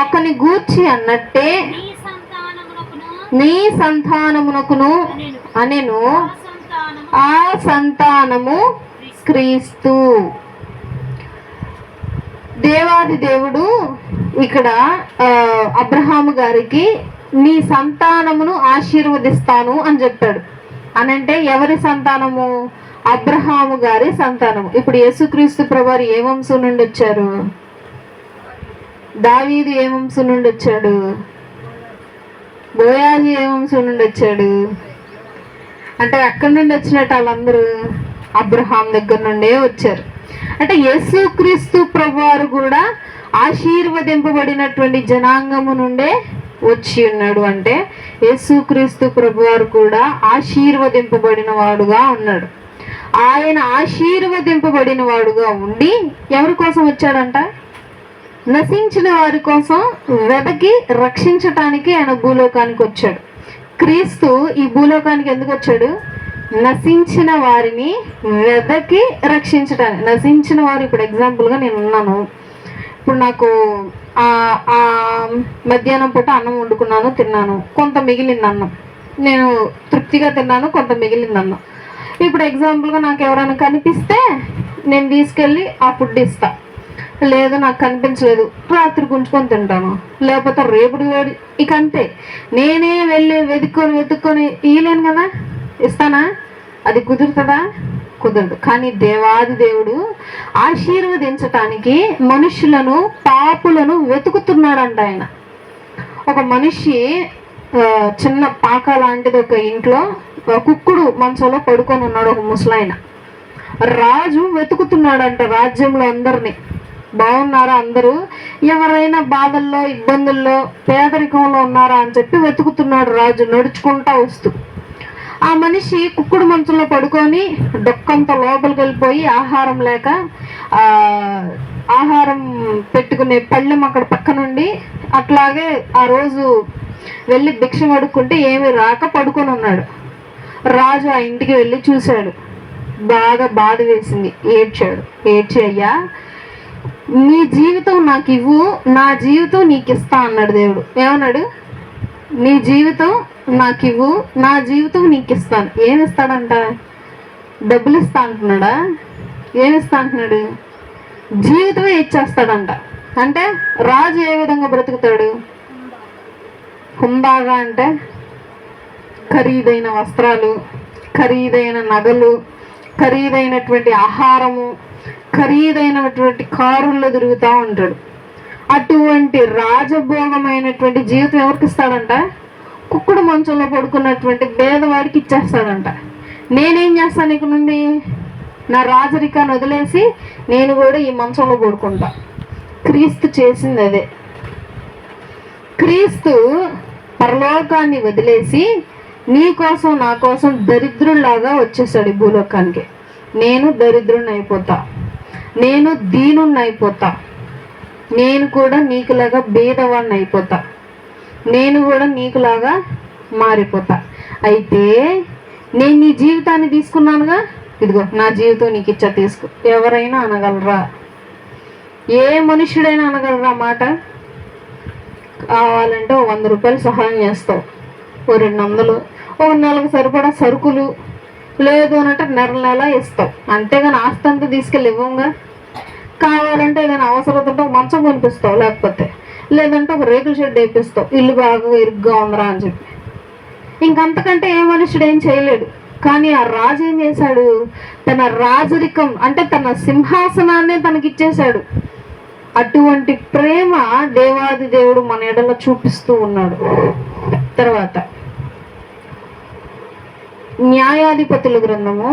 ఒకని గూర్చి అన్నట్టే నీ సంతానమునకును అనెను. ఆ సంతానము క్రీస్తు. దేవాది దేవుడు ఇక్కడ అబ్రహాము గారికి నీ సంతానమును ఆశీర్వదిస్తాను అని చెప్పాడు. అనంటే ఎవరి సంతానము? అబ్రహాము గారి సంతానము. ఇప్పుడు యేసుక్రీస్తు ప్రభువారు ఏ వంశం నుండి వచ్చారు? దావీదు ఏ వంశం నుండి వచ్చాడు? బోయాజు ఏ వంశం నుండి వచ్చాడు? అంటే ఎక్కడి నుండి వచ్చినట్టు వాళ్ళందరూ అబ్రహాం దగ్గర నుండే వచ్చారు. అంటే యేసుక్రీస్తు ప్రభువారు కూడా ఆశీర్వదింపబడినటువంటి జనాంగము నుండే వచ్చి ఉన్నాడు. అంటే యేసుక్రీస్తు ప్రభువారు కూడా ఆశీర్వదింపబడిన వాడుగా ఉన్నాడు. ఆయన ఆశీర్వదింపబడిన వాడుగా ఉండి ఎవరి కోసం వచ్చాడంట? నశించిన వారి కోసం వెదకి రక్షించటానికి ఆయన భూలోకానికి వచ్చాడు. క్రీస్తు ఈ భూలోకానికి ఎందుకు వచ్చాడు? నశించిన వారిని వెదకి రక్షించటానికి. నశించిన వారు, ఇప్పుడు ఎగ్జాంపుల్గా నేను ఉన్నాను, ఇప్పుడు నాకు మధ్యాహ్నం పూట అన్నం వండుకున్నాను, తిన్నాను, కొంత మిగిలింది అన్నం, నేను తృప్తిగా తిన్నాను, కొంత మిగిలింది అన్నం. ఇప్పుడు ఎగ్జాంపుల్గా నాకు ఎవరైనా కనిపిస్తే నేను తీసుకెళ్ళి ఆ ఫుడ్ ఇస్తా. లేదు నాకు కనిపించలేదు, రాత్రి గుంజుకొని తింటాను, లేకపోతే రేపుడు వేడి, ఇక అంతే. నేనే వెళ్ళి వెతుక్కొని ఇయ్యలేను కదా, ఇస్తానా? అది కుదురుతుందా? కుదరదు. కానీ దేవాది దేవుడు ఆశీర్వదించటానికి మనుషులను, పాపులను వెతుకుతున్నాడంట. ఆయన ఒక మనిషి చిన్న పాక లాంటిది ఒక ఇంట్లో కుక్కుడు మంచంలో పడుకొని ఉన్నాడు. ఒక ముసలాయన. రాజు వెతుకుతున్నాడంట రాజ్యంలో అందరినీ. బాగున్నారా అందరూ? ఎవరైనా బాధల్లో, ఇబ్బందుల్లో, పేదరికంలో ఉన్నారా అని చెప్పి వెతుకుతున్నాడు రాజు నడుచుకుంటా వస్తూ. ఆ మనిషి కుక్కుడు మంచంలో పడుకొని డొక్కంతా లోపలికి వెళ్ళిపోయి ఆహారం లేక ఆహారం పెట్టుకునే పళ్ళెం అక్కడ పక్క నుండి అట్లాగే ఆ రోజు వెళ్ళి భిక్ష అడుక్కుంటే ఏమి రాక పడుకొని ఉన్నాడు. రాజు ఆ ఇంటికి వెళ్ళి చూశాడు. బాగా బాధ వేసింది. ఏడ్చి అయ్యా నీ జీవితం నాకు ఇవ్వు, నా జీవితం నీకు ఇస్తా అన్నాడు దేవుడు. ఏమన్నాడు? నీ జీవితం నాకు ఇవ్వు, నా జీవితం నీకు ఇస్తాను. ఏమిస్తాడంట? డబ్బులు ఇస్తా అంటున్నాడా? ఏమిస్తా అంటున్నాడు? జీవితమే ఇచ్చేస్తాడంట. అంటే రాజు ఏ విధంగా బ్రతుకుతాడు? హుందాగా, అంటే ఖరీదైన వస్త్రాలు, ఖరీదైన నగలు, ఖరీదైనటువంటి ఆహారము, ఖరీదైనటువంటి కారుల్లో తిరుగుతూ ఉంటాడు. అటువంటి రాజభోగమైనటువంటి జీవితం ఎవరికి ఇస్తాడంట? కుక్కుడు మంచంలో పడుకున్నటువంటి పేదవాడికి ఇచ్చేస్తాడంట. నేనేం చేస్తాను ఇక నుండి? నా రాజరికాన్ని వదిలేసి నేను కూడా ఈ మంచంలో పడుకుంటా. క్రీస్తు చేసింది అదే. క్రీస్తు పరలోకాన్ని వదిలేసి నీ కోసం, నా కోసం దరిద్రుల్లాగా వచ్చేసాడు ఈ భూలోకానికి. నేను దరిద్రుని అయిపోతా, నేను దీనుణ్ణి అయిపోతా, నేను కూడా నీకులాగా బీదవాడిని అయిపోతా, నేను కూడా నీకులాగా మారిపోతా. అయితే నేను నీ జీవితాన్ని తీసుకున్నానుగా, ఇదిగో నా జీవితం నీకు ఇచ్చా, తీసుకో. ఎవరైనా అనగలరా? ఏ మనుష్యుడైనా అనగలరా మాట? కావాలంటే 100 రూపాయలు సహాయం చేస్తావు, 200, నెలకు సరిపడా సరుకులు, లేదు అనంటే నెల ఇస్తావు. అంతేగాని ఆస్తి అంతా తీసుకెళ్ళి ఇవ్వంగా. కావాలంటే ఏదైనా అవసరం ఉంటే మంచం కొనిపిస్తావు, లేదంటే ఒక రేకుల షెడ్ వేపిస్తావు, ఇల్లు బాగా ఇరుగ్గా ఉందరా అని చెప్పి. ఇంకంతకంటే ఏ మనుషుడు ఏం చేయలేడు. కానీ ఆ రాజు ఏం చేశాడు? తన రాజరికం అంటే తన సింహాసనాన్నే తనకిచ్చేశాడు. అటువంటి ప్రేమ దేవాది దేవుడు మన ఎడల చూపిస్తూ ఉన్నాడు. తర్వాత న్యాయాధిపతుల గ్రంథము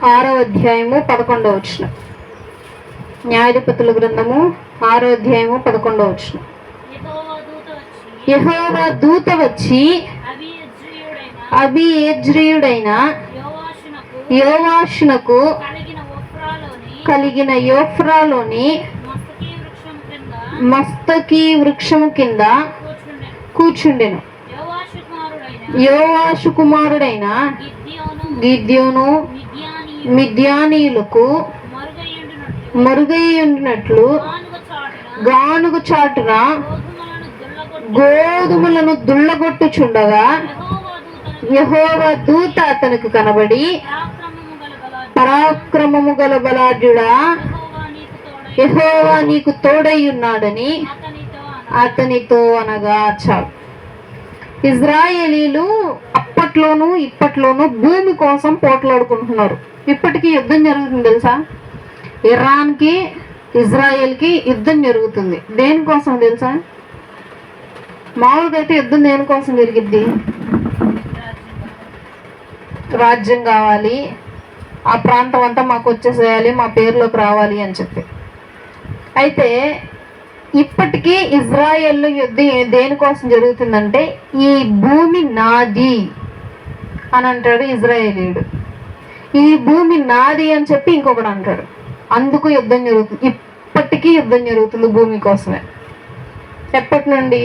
6వ అధ్యాయము 11వ వచనం. న్యాయాధిపతుల గ్రంథము 6వ అధ్యాయము 11వ వచనం. యెహోవా దూత వచ్చి అబీయెజ్రీయుడైన యోవాషునకు కలిగిన యొఫ్రాలోని మస్తకి వృక్షము కింద కూర్చుండెను. యోవాషు కుమారుడైన గిద్యోను మిద్యానీయులకు మరుగైయుండినట్లు గానుగ చాటున గోధుమలను దుళ్ళగొట్టుచుండగా యెహోవా దూత అతనికి కనబడి, పరాక్రమము గల బలాఢ్యుడా, యెహోవా నీకు తోడై ఉన్నాడని అతనితో అనగా. చాలు. ఇజ్రాయేలీలు అప్పట్లోనూ ఇప్పట్లోనూ భూమి కోసం పోట్లాడుకుంటున్నారు. ఇప్పటికీ యుద్ధం జరుగుతుంది తెలుసా? ఇరాన్కి ఇజ్రాయెల్కి యుద్ధం జరుగుతుంది. దేనికోసం తెలుసా? మామూలుగా అయితే యుద్ధం దేనికోసం జరిగిద్ది? రాజ్యం కావాలి, ఆ ప్రాంతం అంతా మాకు వచ్చేసేయాలి, మా పేరులోకి రావాలి అని చెప్పి. అయితే ఇప్పటికీ ఇజ్రాయెల్లో యుద్ధం దేనికోసం జరుగుతుందంటే, ఈ భూమి నాది అని అంటాడు ఇజ్రాయేలీయుడు. ఈ భూమి నాది అని చెప్పి ఇంకొకడు అంటాడు. అందుకు యుద్ధం జరుగుతుంది. ఇప్పటికీ యుద్ధం జరుగుతుంది భూమి కోసమే. ఎప్పటి నుండి?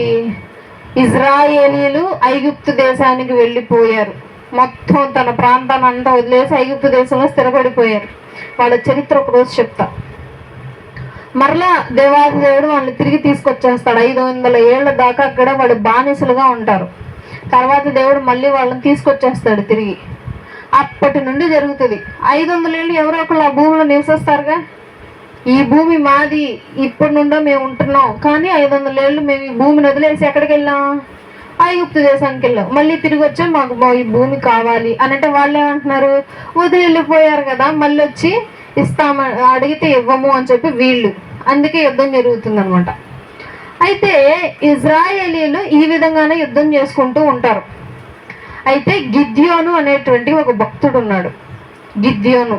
ఇజ్రాయేలీలు ఐగుప్తు దేశానికి వెళ్ళిపోయారు. మొత్తం తన ప్రాంతాన్ని అంతా వదిలేసి ఐగుప్తు దేశంలో స్థిరపడిపోయారు. వాళ్ళ చరిత్ర ఒకరోజు చెప్తా. మరలా దేవాది దేవుడు వాళ్ళని తిరిగి తీసుకొచ్చేస్తాడు. 500 ఏళ్ల దాకా అక్కడ వాళ్ళు బానిసలుగా ఉంటారు. తర్వాత దేవుడు మళ్ళీ వాళ్ళని తీసుకొచ్చేస్తాడు తిరిగి. అప్పటి నుండి జరుగుతుంది. 500 ఏళ్ళు ఎవరో ఒకళ్ళు ఆ భూమిలో నివసిస్తారుగా. ఈ భూమి మాది, ఇప్పటి నుండో మేము ఉంటున్నాం. కానీ 500 ఏళ్ళు మేము ఈ భూమిని వదిలేసి ఎక్కడికి వెళ్ళాం? ఐగుప్తు దేశానికి వెళ్ళాం. మళ్ళీ తిరిగి వచ్చి మాకు ఈ భూమి కావాలి అని అంటే వాళ్ళు ఏమంటున్నారు? వదిలి వెళ్ళిపోయారు కదా, మళ్ళీ వచ్చి ఇస్తామని అడిగితే ఇవ్వము అని చెప్పి వీళ్ళు. అందుకే యుద్ధం జరుగుతుంది అనమాట. అయితే ఇజ్రాయేలీలు ఈ విధంగానే యుద్ధం చేసుకుంటూ ఉంటారు. అయితే గిద్యోను అనేటువంటి ఒక భక్తుడు ఉన్నాడు. గిద్యోను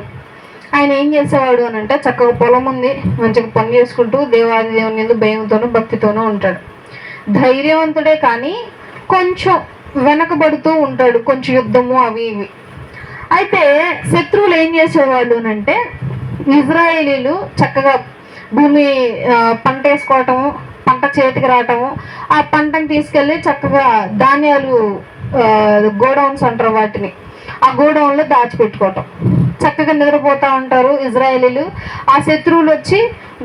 ఆయన ఏం చేసేవాడు అని అంటే, చక్కగా పొలం ఉంది, మంచిగా పని చేసుకుంటూ దేవాది దేవుని ఎందు భయంతోనూ భక్తితోనూ ఉంటాడు. ధైర్యవంతుడే కానీ కొంచెం వెనకబడుతూ ఉంటాడు, కొంచెం యుద్ధము అవి ఇవి. అయితే శత్రువులు ఏం చేసేవాళ్ళు అని అంటే, ఇజ్రాయేలీలు చక్కగా భూమి పంట వేసుకోవటము, పంట చేతికి రావటము, ఆ పంటను తీసుకెళ్ళి చక్కగా ధాన్యాలు గోడౌన్స్ అంటారు వాటిని, ఆ గోడౌన్లో దాచిపెట్టుకోవటం. చక్కగా నిద్రపోతూ ఉంటారు ఇజ్రాయేలీలు. ఆ శత్రువులు వచ్చి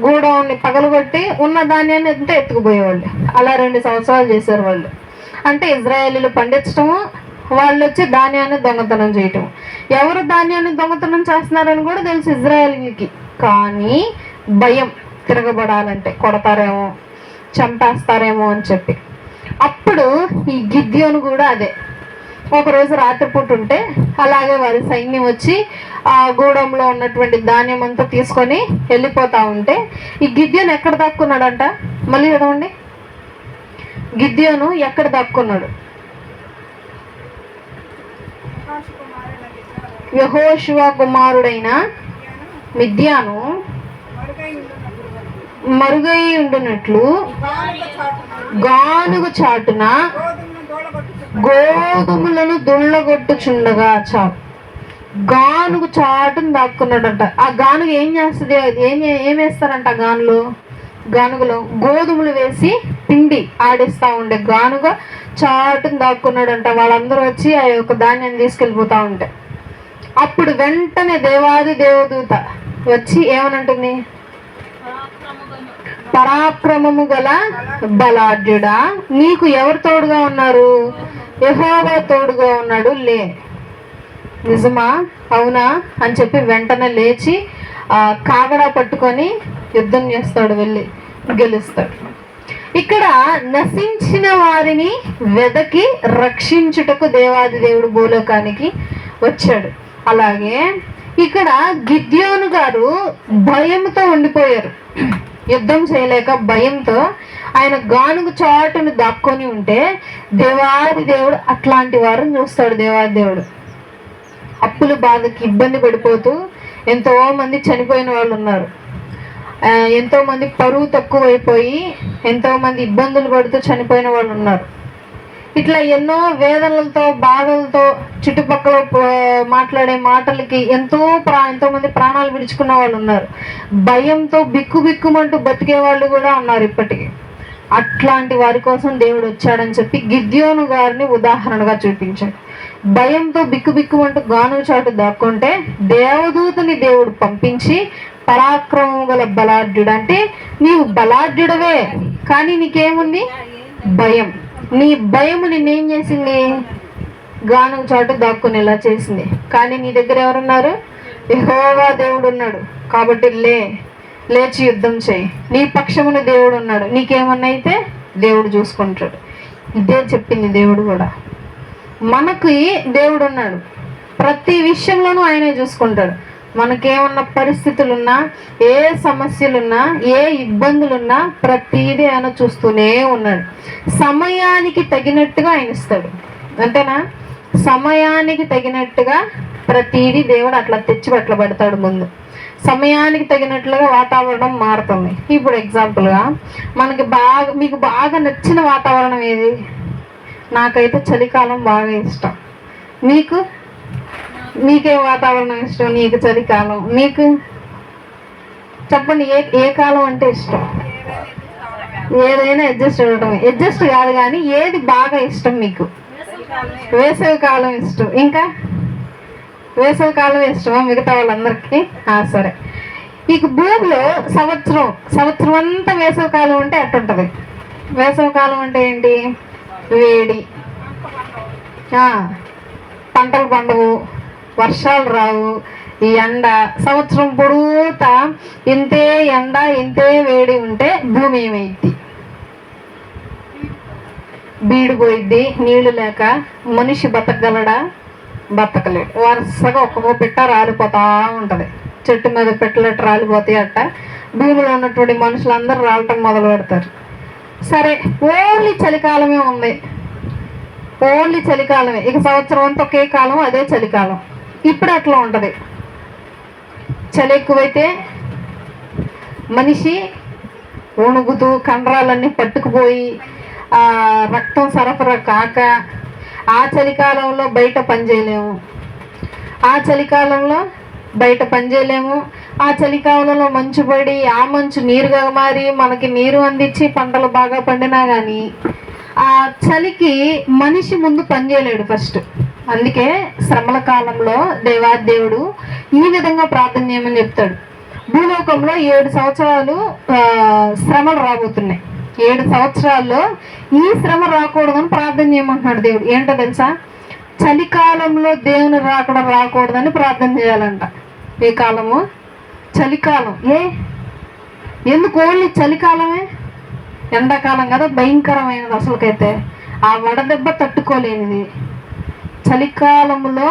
గోడౌన్ని పగలగొట్టి ఉన్న ధాన్యాన్ని అంతా ఎత్తుకుపోయేవాళ్ళు. అలా 2 సంవత్సరాలు చేశారు వాళ్ళు. అంటే ఇజ్రాయేలీలు పండించటము, వాళ్ళు వచ్చి ధాన్యాన్ని దొంగతనం చేయటం. ఎవరు ధాన్యాన్ని దొంగతనం చేస్తున్నారని కూడా తెలుసు ఇజ్రాయేలీలకి. కానీ భయం, తిరగబడాలంటే కొడతారేమో, చంపేస్తారేమో అని చెప్పి. అప్పుడు ఈ గిద్యోను కూడా అదే. ఒకరోజు రాత్రిపూట ఉంటే అలాగే వారి సైన్యం వచ్చి ఆ గూడెంలో ఉన్నటువంటి ధాన్యం అంతా తీసుకొని వెళ్ళిపోతా ఉంటే, ఈ గిద్యోను ఎక్కడ దాక్కున్నాడంట? మళ్ళీ చదవండి. గిద్యోను ఎక్కడ దాక్కున్నాడు? యెహోషువ కుమారుడైన మిద్యాను మరుగై ఉండునట్లు గానుగ చాటున గోధుమలను దుళ్ళగొట్టుచుండగా. చాలు. గానుగ చాటును దాక్కున్నాడంట. ఆ గానుగ ఏం చేస్తుంది? ఏమేస్తారంట గానుగలో గోధుమలు వేసి పిండి ఆడిస్తా ఉండే గానుగ చాటును దాక్కున్నాడంట. వాళ్ళందరూ వచ్చి ఆ యొక్క ధాన్యాన్ని తీసుకెళ్ళిపోతా ఉంటే, అప్పుడు వెంటనే దేవాది దేవదూత వచ్చి ఏమనంటుంది? పరాక్రమము గల బలాఢ్యుడా, నీకు ఎవరు తోడుగా ఉన్నారు? యెహోవా తోడుగా ఉన్నాడు. లే. నిజమా? అవునా అని చెప్పి వెంటనే లేచి కాగడా పట్టుకొని యుద్ధం చేస్తాడు, వెళ్ళి గెలుస్తాడు. ఇక్కడ నశించిన వారిని వెదకి రక్షించుటకు దేవాది దేవుడు భూలోకానికి వచ్చాడు. అలాగే ఇక్కడ గిద్యోను గారు భయంతో ఉండిపోయారు. యుద్ధం చేయలేక భయంతో ఆయన గానుగ చాటును దాక్కొని ఉంటే, దేవాది దేవుడు అట్లాంటి వారిని చూస్తాడు. దేవాది దేవుడు అప్పుల బాధకి ఇబ్బంది పడిపోతూ ఎంతో మంది చనిపోయిన వాళ్ళు ఉన్నారు. ఎంతో మంది పరువు తక్కువైపోయి ఎంతో మంది ఇబ్బందులు పడుతూ చనిపోయిన వాళ్ళు ఉన్నారు. ఇట్లా ఎన్నో వేదనలతో బాధలతో చుట్టుపక్కల మాట్లాడే మాటలకి ఎంతో మంది ప్రాణాలు విడుచుకున్న వాళ్ళు ఉన్నారు. భయంతో బిక్కుమంటూ బతికే వాళ్ళు కూడా ఉన్నారు ఇప్పటికీ. అట్లాంటి వారి కోసం దేవుడు వచ్చాడని చెప్పి గిద్యోను గారిని ఉదాహరణగా చూపించాడు. భయంతో బిక్కుమంటూ గాను చాటు దాక్కుంటే దేవదూతని దేవుడు పంపించి పరాక్రమం గల బలాఢ్యుడు, అంటే నీవు బలాఢ్యుడవే కానీ నీకేముంది? భయం. నీ భయము నిన్నేం చేసింది? గానం చాటు దాక్కునేలా చేసింది. కానీ నీ దగ్గర ఎవరున్నారు? యెహోవా దేవుడు ఉన్నాడు కాబట్టి లేచి యుద్ధం చేయి. నీ పక్షమున దేవుడు ఉన్నాడు, నీకేమన్నా అయితే దేవుడు చూసుకుంటాడు. ఇదే చెప్పింది దేవుడు కూడా. మనకి దేవుడు ఉన్నాడు, ప్రతి విషయంలోనూ ఆయనే చూసుకుంటాడు. మనకేమన్నా పరిస్థితులున్నా, ఏ సమస్యలున్నా, ఏ ఇబ్బందులున్నా ప్రతిదీ ఆయన చూస్తూనే ఉన్నాడు. సమయానికి తగినట్టుగా ఆయన ఇస్తాడు, అంతేనా? సమయానికి తగినట్టుగా ప్రతిదీ దేవుడు అట్లా తెచ్చి పెడతాడు. ముందు సమయానికి తగినట్లుగా వాతావరణం మారుతుంది. ఇప్పుడు ఎగ్జాంపుల్గా మీకు బాగా నచ్చిన వాతావరణం ఏది? నాకైతే చలికాలం బాగా ఇష్టం. మీకే వాతావరణం ఇష్టం? నీకు చలికాలం. మీకు చెప్పండి, ఏ కాలం అంటే ఇష్టం? ఏదైనా అడ్జస్ట్ అవ్వడం. అడ్జస్ట్ కాదు కానీ ఏది బాగా ఇష్టం మీకు? వేసవి కాలం ఇష్టం. ఇంకా వేసవి కాలం ఇష్టమా మిగతా వాళ్ళందరికీ? సరే. మీకు భూమిలో సంవత్సరం అంతా వేసవి కాలం అంటే ఎట్టుంటది? వేసవి కాలం అంటే ఏంటి? వేడి, పంటలు పండవు, వర్షాలు రావు, ఈ ఎండ సంవత్సరం పొడుగుతా ఇంతే ఎండ ఇంతే వేడి ఉంటే భూమి ఏమైద్ది? బీడిపోయిద్ది. నీళ్లు లేక మనిషి బతకగలడా? బతకలేడు. వరుసగా ఒక్కొక్క పిట్ట రాలిపోతా ఉంటది. చెట్టు మీద పెట్టలట్టు రాలిపోతాయి. అట్ట భూమిలో ఉన్నటువంటి మనుషులందరూ రాలటం మొదలు పెడతారు. సరే, ఓన్లీ చలికాలమే ఉంది, ఓన్లీ చలికాలమే. ఇక సంవత్సరం అంతా ఒకే కాలం, అదే చలికాలం. ఇప్పుడు అట్లా ఉంటది. చలి ఎక్కువైతే మనిషి వణుకుతూ కండరాలన్నీ పట్టుకుపోయి రక్తం సరఫరా కాక ఆ చలికాలంలో బయట పనిచేయలేము. ఆ చలికాలంలో మంచు పడి ఆ మంచు నీరుగా మారి మనకి నీరు అందించి పంటలు బాగా పండినా కానీ ఆ చలికి మనిషి ముందు పనిచేయలేడు ఫస్ట్. అందుకే శ్రమల కాలంలో దేవాదేవుడు ఈ విధంగా ప్రార్థన చేయమని చెప్తాడు. భూలోకంలో 7 సంవత్సరాలు శ్రమలు రాబోతున్నాయి. 7 సంవత్సరాల్లో ఈ శ్రమ రాకూడదని ప్రార్థన చేయమంటున్నాడు దేవుడు. ఏంటో తెలుసా? చలికాలంలో దేవుని రాకూడదని ప్రార్థన చేయాలంట. ఏ కాలము? చలికాలం. ఎందుకు ఓన్లీ చలికాలమే? ఎండాకాలం కదా భయంకరమైనది అసలుకైతే, ఆ వడదెబ్బ తట్టుకోలేనిది. చలికాలంలో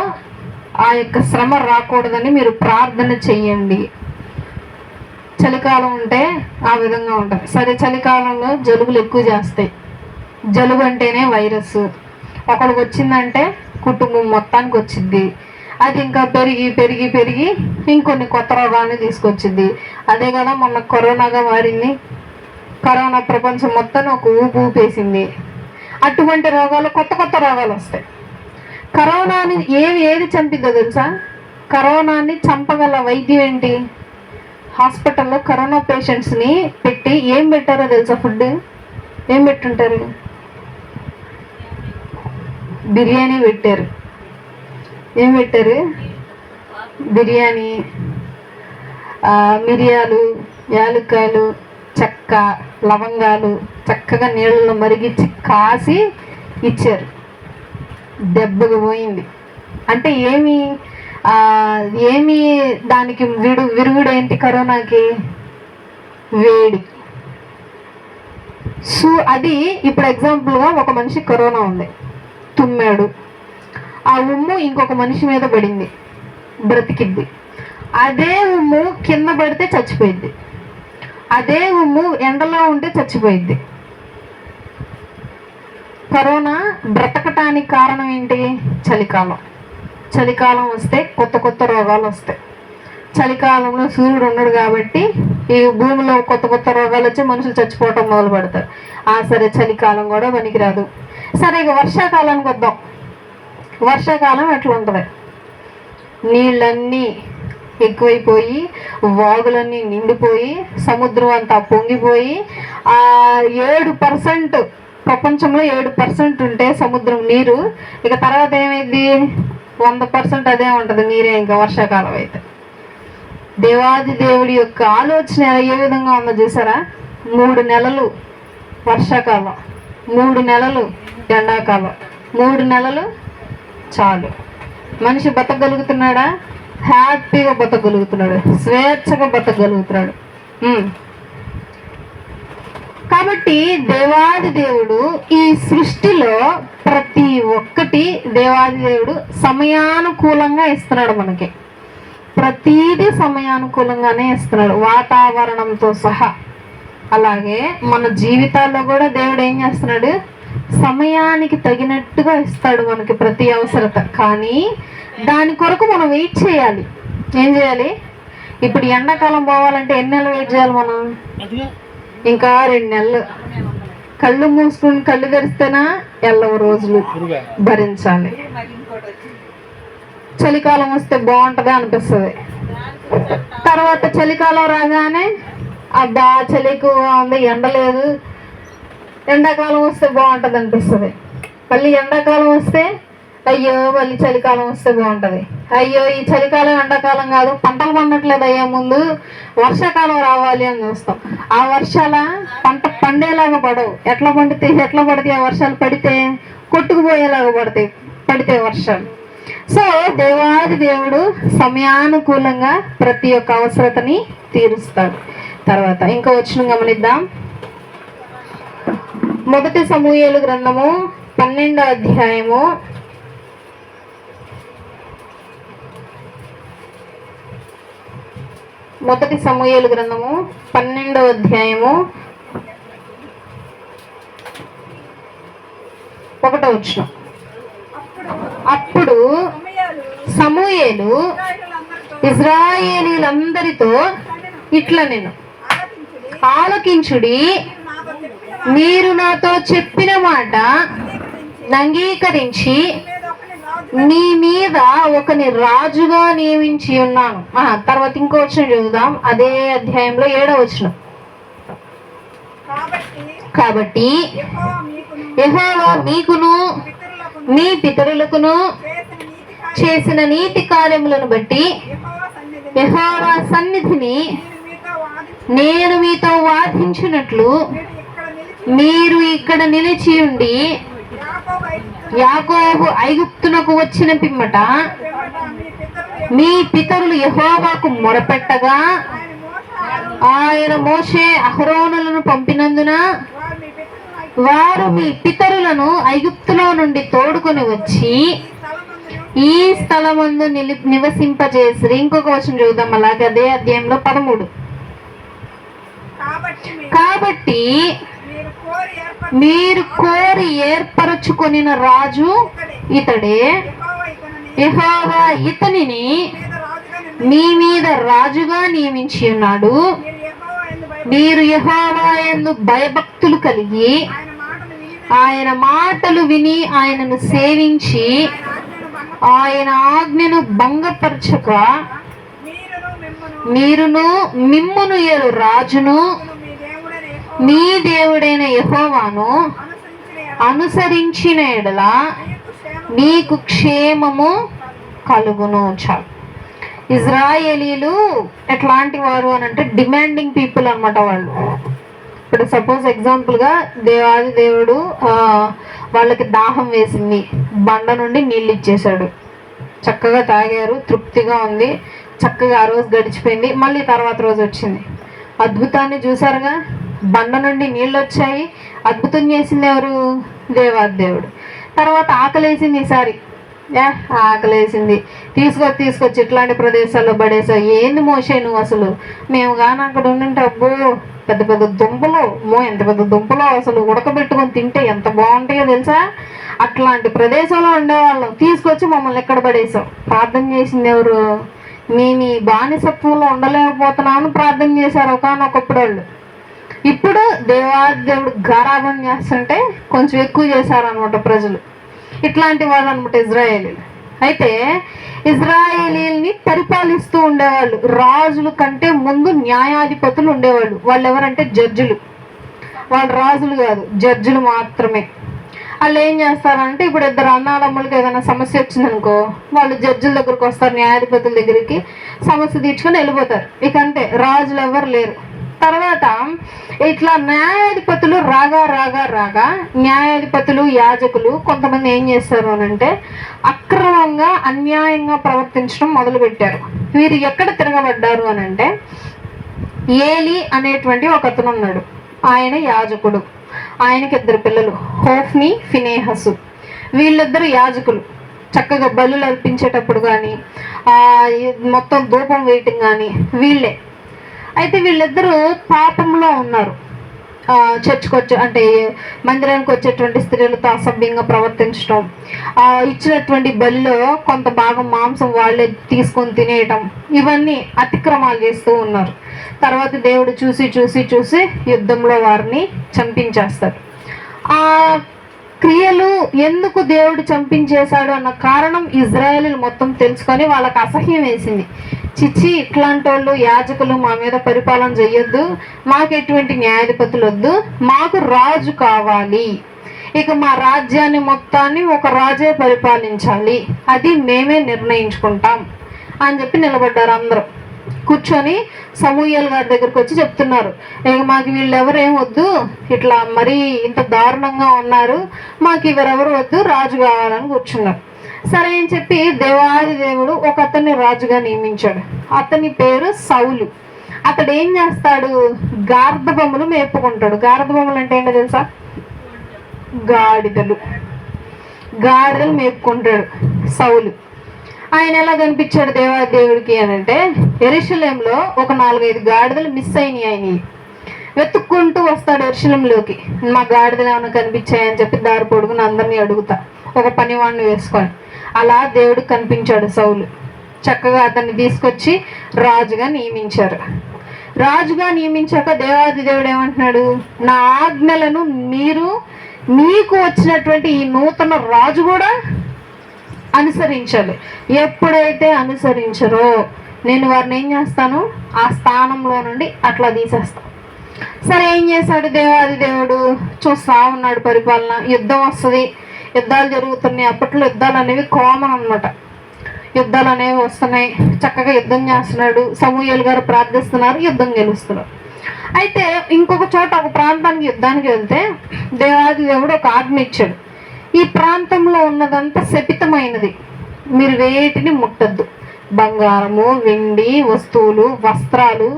ఆ యొక్క శ్రమ రాకూడదని మీరు ప్రార్థన చెయ్యండి. చలికాలం ఉంటే ఆ విధంగా ఉంటుంది. సరే, చలికాలంలో జలుబులు ఎక్కువ చేస్తాయి. జలుబు అంటేనే వైరస్. ఒకడికి వచ్చిందంటే కుటుంబం మొత్తానికి వచ్చింది. అది ఇంకా పెరిగి ఇంకొన్ని కొత్త రోగాన్ని తీసుకొచ్చింది. అదే కదా మొన్న కరోనాగా మారింది. కరోనా ప్రపంచం మొత్తం ఒక ఊపేసింది. అటువంటి రోగాలు, కొత్త రోగాలు వస్తాయి. కరోనాని ఏది చంపిద్దో తెలుసా? కరోనాని చంపగల వైద్యం ఏంటి? హాస్పిటల్లో కరోనా పేషెంట్స్ని పెట్టి ఏం పెట్టారో తెలుసా? ఫుడ్ ఏం పెట్టుంటారు? బిర్యానీ పెట్టారు. ఏం పెట్టారు? బిర్యానీ, మిరియాలు, యాలక్కాయలు, చెక్క, లవంగాలు చక్కగా నీళ్ళలో మరిగించి కాసి ఇచ్చారు. దెబ్బకు పోయింది. అంటే ఏమి దానికి విరుగుడేంటి? కరోనాకి వేడి. అది ఇప్పుడు ఎగ్జాంపుల్గా ఒక మనిషి కరోనా ఉంది, తుమ్మాడు, ఆ ఉమ్ము ఇంకొక మనిషి మీద పడింది, బ్రతికిద్ది. అదే ఉమ్ము కింద పడితే చచ్చిపోయిద్ది. అదే ఉమ్ము ఎండలో ఉంటే చచ్చిపోయిద్ది. కరోనా బ్రతకటానికి కారణం ఏంటి? చలికాలం. చలికాలం వస్తే కొత్త రోగాలు వస్తాయి. చలికాలంలో సూర్యుడు ఉండడు కాబట్టి ఈ భూమిలో కొత్త రోగాలు వచ్చి మనుషులు చచ్చిపోవటం మొదలు పెడతారు. సరే, చలికాలం కూడా పనికిరాదు. సరే ఇక వర్షాకాలానికి వద్దాం. వర్షాకాలం ఎట్లా ఉంటుంది? నీళ్ళన్నీ ఎక్కువైపోయి, వాగులన్నీ నిండిపోయి, సముద్రం అంతా పొంగిపోయి, 7% ప్రపంచంలో 7% ఉంటే సముద్రం నీరు, ఇక తర్వాత ఏమైంది? 100% అదే ఉంటుంది నీరే ఇంకా వర్షాకాలం అయితే. దేవాది దేవుడి యొక్క ఆలోచన ఏ విధంగా ఉందో చూసారా? 3 నెలలు వర్షాకాలం, 3 నెలలు ఎండాకాలం, 3 నెలలు చాలు. మనిషి బతకగలుగుతున్నాడా? హ్యాపీగా బతకగలుగుతున్నాడు, స్వేచ్ఛగా బతకగలుగుతున్నాడు. కాబట్టి దేవాది దేవుడు ఈ సృష్టిలో ప్రతి ఒక్కటి దేవాది దేవుడు సమయానుకూలంగా ఇస్తున్నాడు మనకి. ప్రతిదీ సమయానుకూలంగానే ఇస్తున్నాడు, వాతావరణంతో సహా. అలాగే మన జీవితాల్లో కూడా దేవుడు ఏం చేస్తున్నాడు? సమయానికి తగినట్టుగా ఇస్తాడు మనకి ప్రతి అవసరత. కానీ దాని కొరకు మనం వెయిట్ చేయాలి. ఏం చేయాలి? ఇప్పుడు ఎండాకాలం పోవాలంటే ఎన్ని నెలలు వెయిట్ చేయాలి మనం? ఇంకా 2 నెలలు. కళ్ళు మూసుకుని కళ్ళు తెరిస్తేనా ఎల్లవ రోజులు భరించాలి. చలికాలం వస్తే బాగుంటుంది అనిపిస్తుంది. తర్వాత చలికాలం రాగానే అబ్బా చలి ఎక్కువగా ఉంది, ఎండ లేదు, ఎండాకాలం వస్తే బాగుంటుంది అనిపిస్తుంది. మళ్ళీ ఎండాకాలం వస్తే అయ్యో మళ్ళీ చలికాలం వస్తే బాగుంటుంది. అయ్యో ఈ చలికాలం ఎండాకాలం కాదు, పంటలు పండట్లేదు, అయ్యా ముందు వర్షాకాలం రావాలి అని చూస్తాం. ఆ వర్షాల పంట పండేలాగా పడవు. ఎట్లా పడితే ఆ వర్షాలు పడితే కొట్టుకుపోయేలాగా పడితే వర్షాలు. సో దేవాది దేవుడు సమయానుకూలంగా ప్రతి ఒక్క అవసరతని తీరుస్తాడు. తర్వాత ఇంకో వచనం గమనిద్దాం. 1 సమూయేలు గ్రంథము 12వ అధ్యాయము 1 సమూయేలు గ్రంథము 12వ అధ్యాయము 1వ వచనం. అప్పుడు సమూయేలు ఇశ్రాయేలీయులందరితో ఇట్లా నేను ఆలకించుడి, మీరు నాతో చెప్పిన మాట అంగీకరించి నీ మీద ఒకని రాజుగా నియమించి ఉన్నాను. తర్వాత ఇంకో వచనం చదువుదాం, అదే అధ్యాయంలో 7వ వచనం. కాబట్టి యెహోవా మీకును మీ పితరులకును చేసిన నీతి కార్యములను బట్టి యెహోవా సన్నిధిని నేను మీతో వాదించినట్లు మీరు ఇక్కడ నిలిచి ఉండి యాకోబు ఐగుప్తునకు వచ్చిన పిమ్మట మీ పితరులు యెహోవాకు మొరపెట్టగా ఆయన మోషే అహరోనులను పంపినందున వారు మీ పితరులను ఐగుప్తులో నుండి తోడుకొని వచ్చి ఈ స్థలమందు నివసింపజేసి. ఇంకొక వచనం చూద్దాం అలాగే అదే అధ్యాయంలో 13. కాబట్టి మీరు కోరి ఏర్పరచుకొనిన రాజు ఇతడే, యెహోవా ఇతనిని మీ మీద రాజుగా నియమించి ఉన్నాడు. మీరు యెహోవా యందు భయభక్తులు కలిగి ఆయన మాటలు విని ఆయనను సేవించి ఆయన ఆజ్ఞను భంగపరచక మీరును మిమ్మును ఏలు రాజును మీ దేవుడైన యెహోవాను అనుసరించిన ఎడల మీకు క్షేమము కలుగును. చాలు. ఇజ్రాయేలీలు ఎట్లాంటి వారు అని అంటే డిమాండింగ్ పీపుల్ అనమాట వాళ్ళు. ఇప్పుడు సపోజ్ ఎగ్జాంపుల్గా దేవాది దేవుడు వాళ్ళకి దాహం వేసింది, బండ నుండి నీళ్ళు ఇచ్చేశాడు, చక్కగా తాగారు, తృప్తిగా ఉంది, చక్కగా ఆ రోజు గడిచిపోయింది. మళ్ళీ తర్వాత రోజు వచ్చింది, అద్భుతాన్ని చూసారుగా, బండ నుండి నీళ్ళు వచ్చాయి. అద్భుతం చేసింది ఎవరు? దేవాది దేవుడు. తర్వాత ఆకలేసింది. ఈసారి ఆకలేసింది, తీసుకొచ్చి ఇట్లాంటి ప్రదేశాల్లో పడేసా. ఏంది మోసే నువ్వు అసలు, మేము కానీ అక్కడ ఉండింటే అబ్బో పెద్ద పెద్ద దుంపలు, ఎంత పెద్ద దుంపలు అసలు ఉడకబెట్టుకొని తింటే ఎంత బాగుంటాయో తెలుసా, అట్లాంటి ప్రదేశంలో ఉండేవాళ్ళం, తీసుకొచ్చి మమ్మల్ని ఎక్కడ పడేసావు. ప్రార్థన చేసింది ఎవరు? మీ బానిసత్వంలో ఉండలేకపోతున్నామని ప్రార్థన చేశారు ఒకనొకప్పుడు వాళ్ళు. ఇప్పుడు దేవుడు గారాబం చేస్తుంటే కొంచెం ఎక్కువ చేశారనమాట ప్రజలు. ఇట్లాంటి వాళ్ళు అనమాట ఇజ్రాయేలీలు. అయితే ఇజ్రాయేలీల్ని పరిపాలిస్తూ ఉండేవాళ్ళు రాజుల కంటే ముందు న్యాయాధిపతులు ఉండేవాళ్ళు. వాళ్ళు ఎవరంటే జడ్జిలు. వాళ్ళు రాజులు కాదు, జడ్జిలు మాత్రమే. వాళ్ళు ఏం చేస్తారంటే ఇప్పుడు ఇద్దరు అన్నాదమ్ములకి ఏదైనా సమస్య వచ్చిందనుకో, వాళ్ళు జడ్జిల దగ్గరికి వస్తారు, న్యాయాధిపతుల దగ్గరికి సమస్య తీర్చుకొని వెళ్ళిపోతారు. ఇక అంతే, రాజులు ఎవరు లేరు. తర్వాత ఇట్లా న్యాయాధిపతులు రాగా న్యాయాధిపతులు యాజకులు కొంతమంది ఏం చేస్తారు అనంటే అక్రమంగా అన్యాయంగా ప్రవర్తించడం మొదలుపెట్టారు. వీరు ఎక్కడ తిరగబడ్డారు అనంటే ఏలి అనేటువంటి ఒక అతను ఉన్నాడు. ఆయన యాజకుడు. ఆయనకి 2 పిల్లలు, హోఫ్ని, ఫినేహసు. వీళ్ళిద్దరు యాజకులు. చక్కగా బలులు అర్పించేటప్పుడు కానీ మొత్తం ధూపం వేయటం కానీ వీళ్ళే. అయితే వీళ్ళిద్దరూ పాపంలో ఉన్నారు. చర్చ్కి వచ్చే అంటే మందిరానికి వచ్చేటువంటి స్త్రీలతో అసభ్యంగా ప్రవర్తించడం, ఇచ్చినటువంటి బలిలో కొంత భాగం మాంసం వాళ్ళే తీసుకొని తినేయటం, ఇవన్నీ అతిక్రమాలు చేస్తూ ఉన్నారు. తర్వాత దేవుడు చూసి యుద్ధంలో వారిని చంపించేస్తాడు. ఆ క్రియలు ఎందుకు దేవుడు చంపించేశాడు అన్న కారణం ఇజ్రాయేలీలు మొత్తం తెలుసుకొని వాళ్ళకి అసహ్యం వేసింది. చిచ్చి, ఇట్లాంటి వాళ్ళు యాజకులు మా మీద పరిపాలన చెయ్యొద్దు, మాకు ఎటువంటి న్యాయాధిపతులు వద్దు, మాకు రాజు కావాలి, ఇక మా రాజ్యాన్ని మొత్తాన్ని ఒక రాజే పరిపాలించాలి, అది మేమే నిర్ణయించుకుంటాం అని చెప్పి నిలబడ్డారు. అందరూ కూర్చొని సమూయేలు గారి దగ్గరికి వచ్చి చెప్తున్నారు, ఇక మాకు వీళ్ళెవరేం వద్దు, ఇట్లా మరీ ఇంత దారుణంగా ఉన్నారు, మాకు ఇవరెవరు వద్దు, రాజు కావాలని కూర్చున్నారు. సరే అని చెప్పి దేవాది దేవుడు ఒక అతన్ని రాజుగా నియమించాడు. అతని పేరు సౌలు. అతడు ఏం చేస్తాడు, గార్ధబొమ్మలు మేపుకుంటాడు. గార్ధబొమ్మలు అంటే ఏంటో తెలుసా? గాడిదలు మేపుకుంటాడు సౌలు. ఆయన ఎలా కనిపించాడు దేవాది దేవుడికి అనంటే యెరూషలేంలో ఒక 4-5 గాడిదలు మిస్ అయినాయి. ఆయన వెతుక్కుంటూ వస్తాడు యెరూషలేంలోకి. మా గాడిదలు ఏమైనా కనిపించాయని చెప్పి దారి పొడుగుని అందరినీ అడుగుతా, ఒక పనివాడిని వేసుకొని. అలా దేవుడు కనిపించాడు సౌలు. చక్కగా అతన్ని తీసుకొచ్చి రాజుగా నియమించారు. రాజుగా నియమించాక దేవాది దేవుడు ఏమంటున్నాడు, నా ఆజ్ఞలను మీకు వచ్చినటువంటి ఈ నూతన రాజు కూడా అనుసరించాలి. ఎప్పుడైతే అనుసరించరో నేను వారిని ఏం చేస్తాను, ఆ స్థానంలో నుండి అట్లా తీసేస్తాను. సరే, ఏం చేశాడు దేవాది దేవుడు? చూస్తా ఉన్నాడు పరిపాలన. యుద్ధం వస్తుంది, యుద్ధాలు జరుగుతున్నాయి. అప్పట్లో యుద్ధాలు అనేవి కామన్ అనమాట. యుద్ధాలు అనేవి వస్తున్నాయి, చక్కగా యుద్ధం చేస్తున్నాడు. సమూయేలు గారు ప్రార్థిస్తున్నారు, యుద్ధం గెలుస్తున్నారు. అయితే ఇంకొక చోట ఒక ప్రాంతానికి యుద్ధానికి వెళ్తే దేవాది దేవుడు ఒక ఆజ్ఞ ఇచ్చాడు, ఈ ప్రాంతంలో ఉన్నదంతా శపితమైనది, మీరు వేటిని ముట్టద్దు. బంగారము, వెండి వస్తువులు, వస్త్రాలు,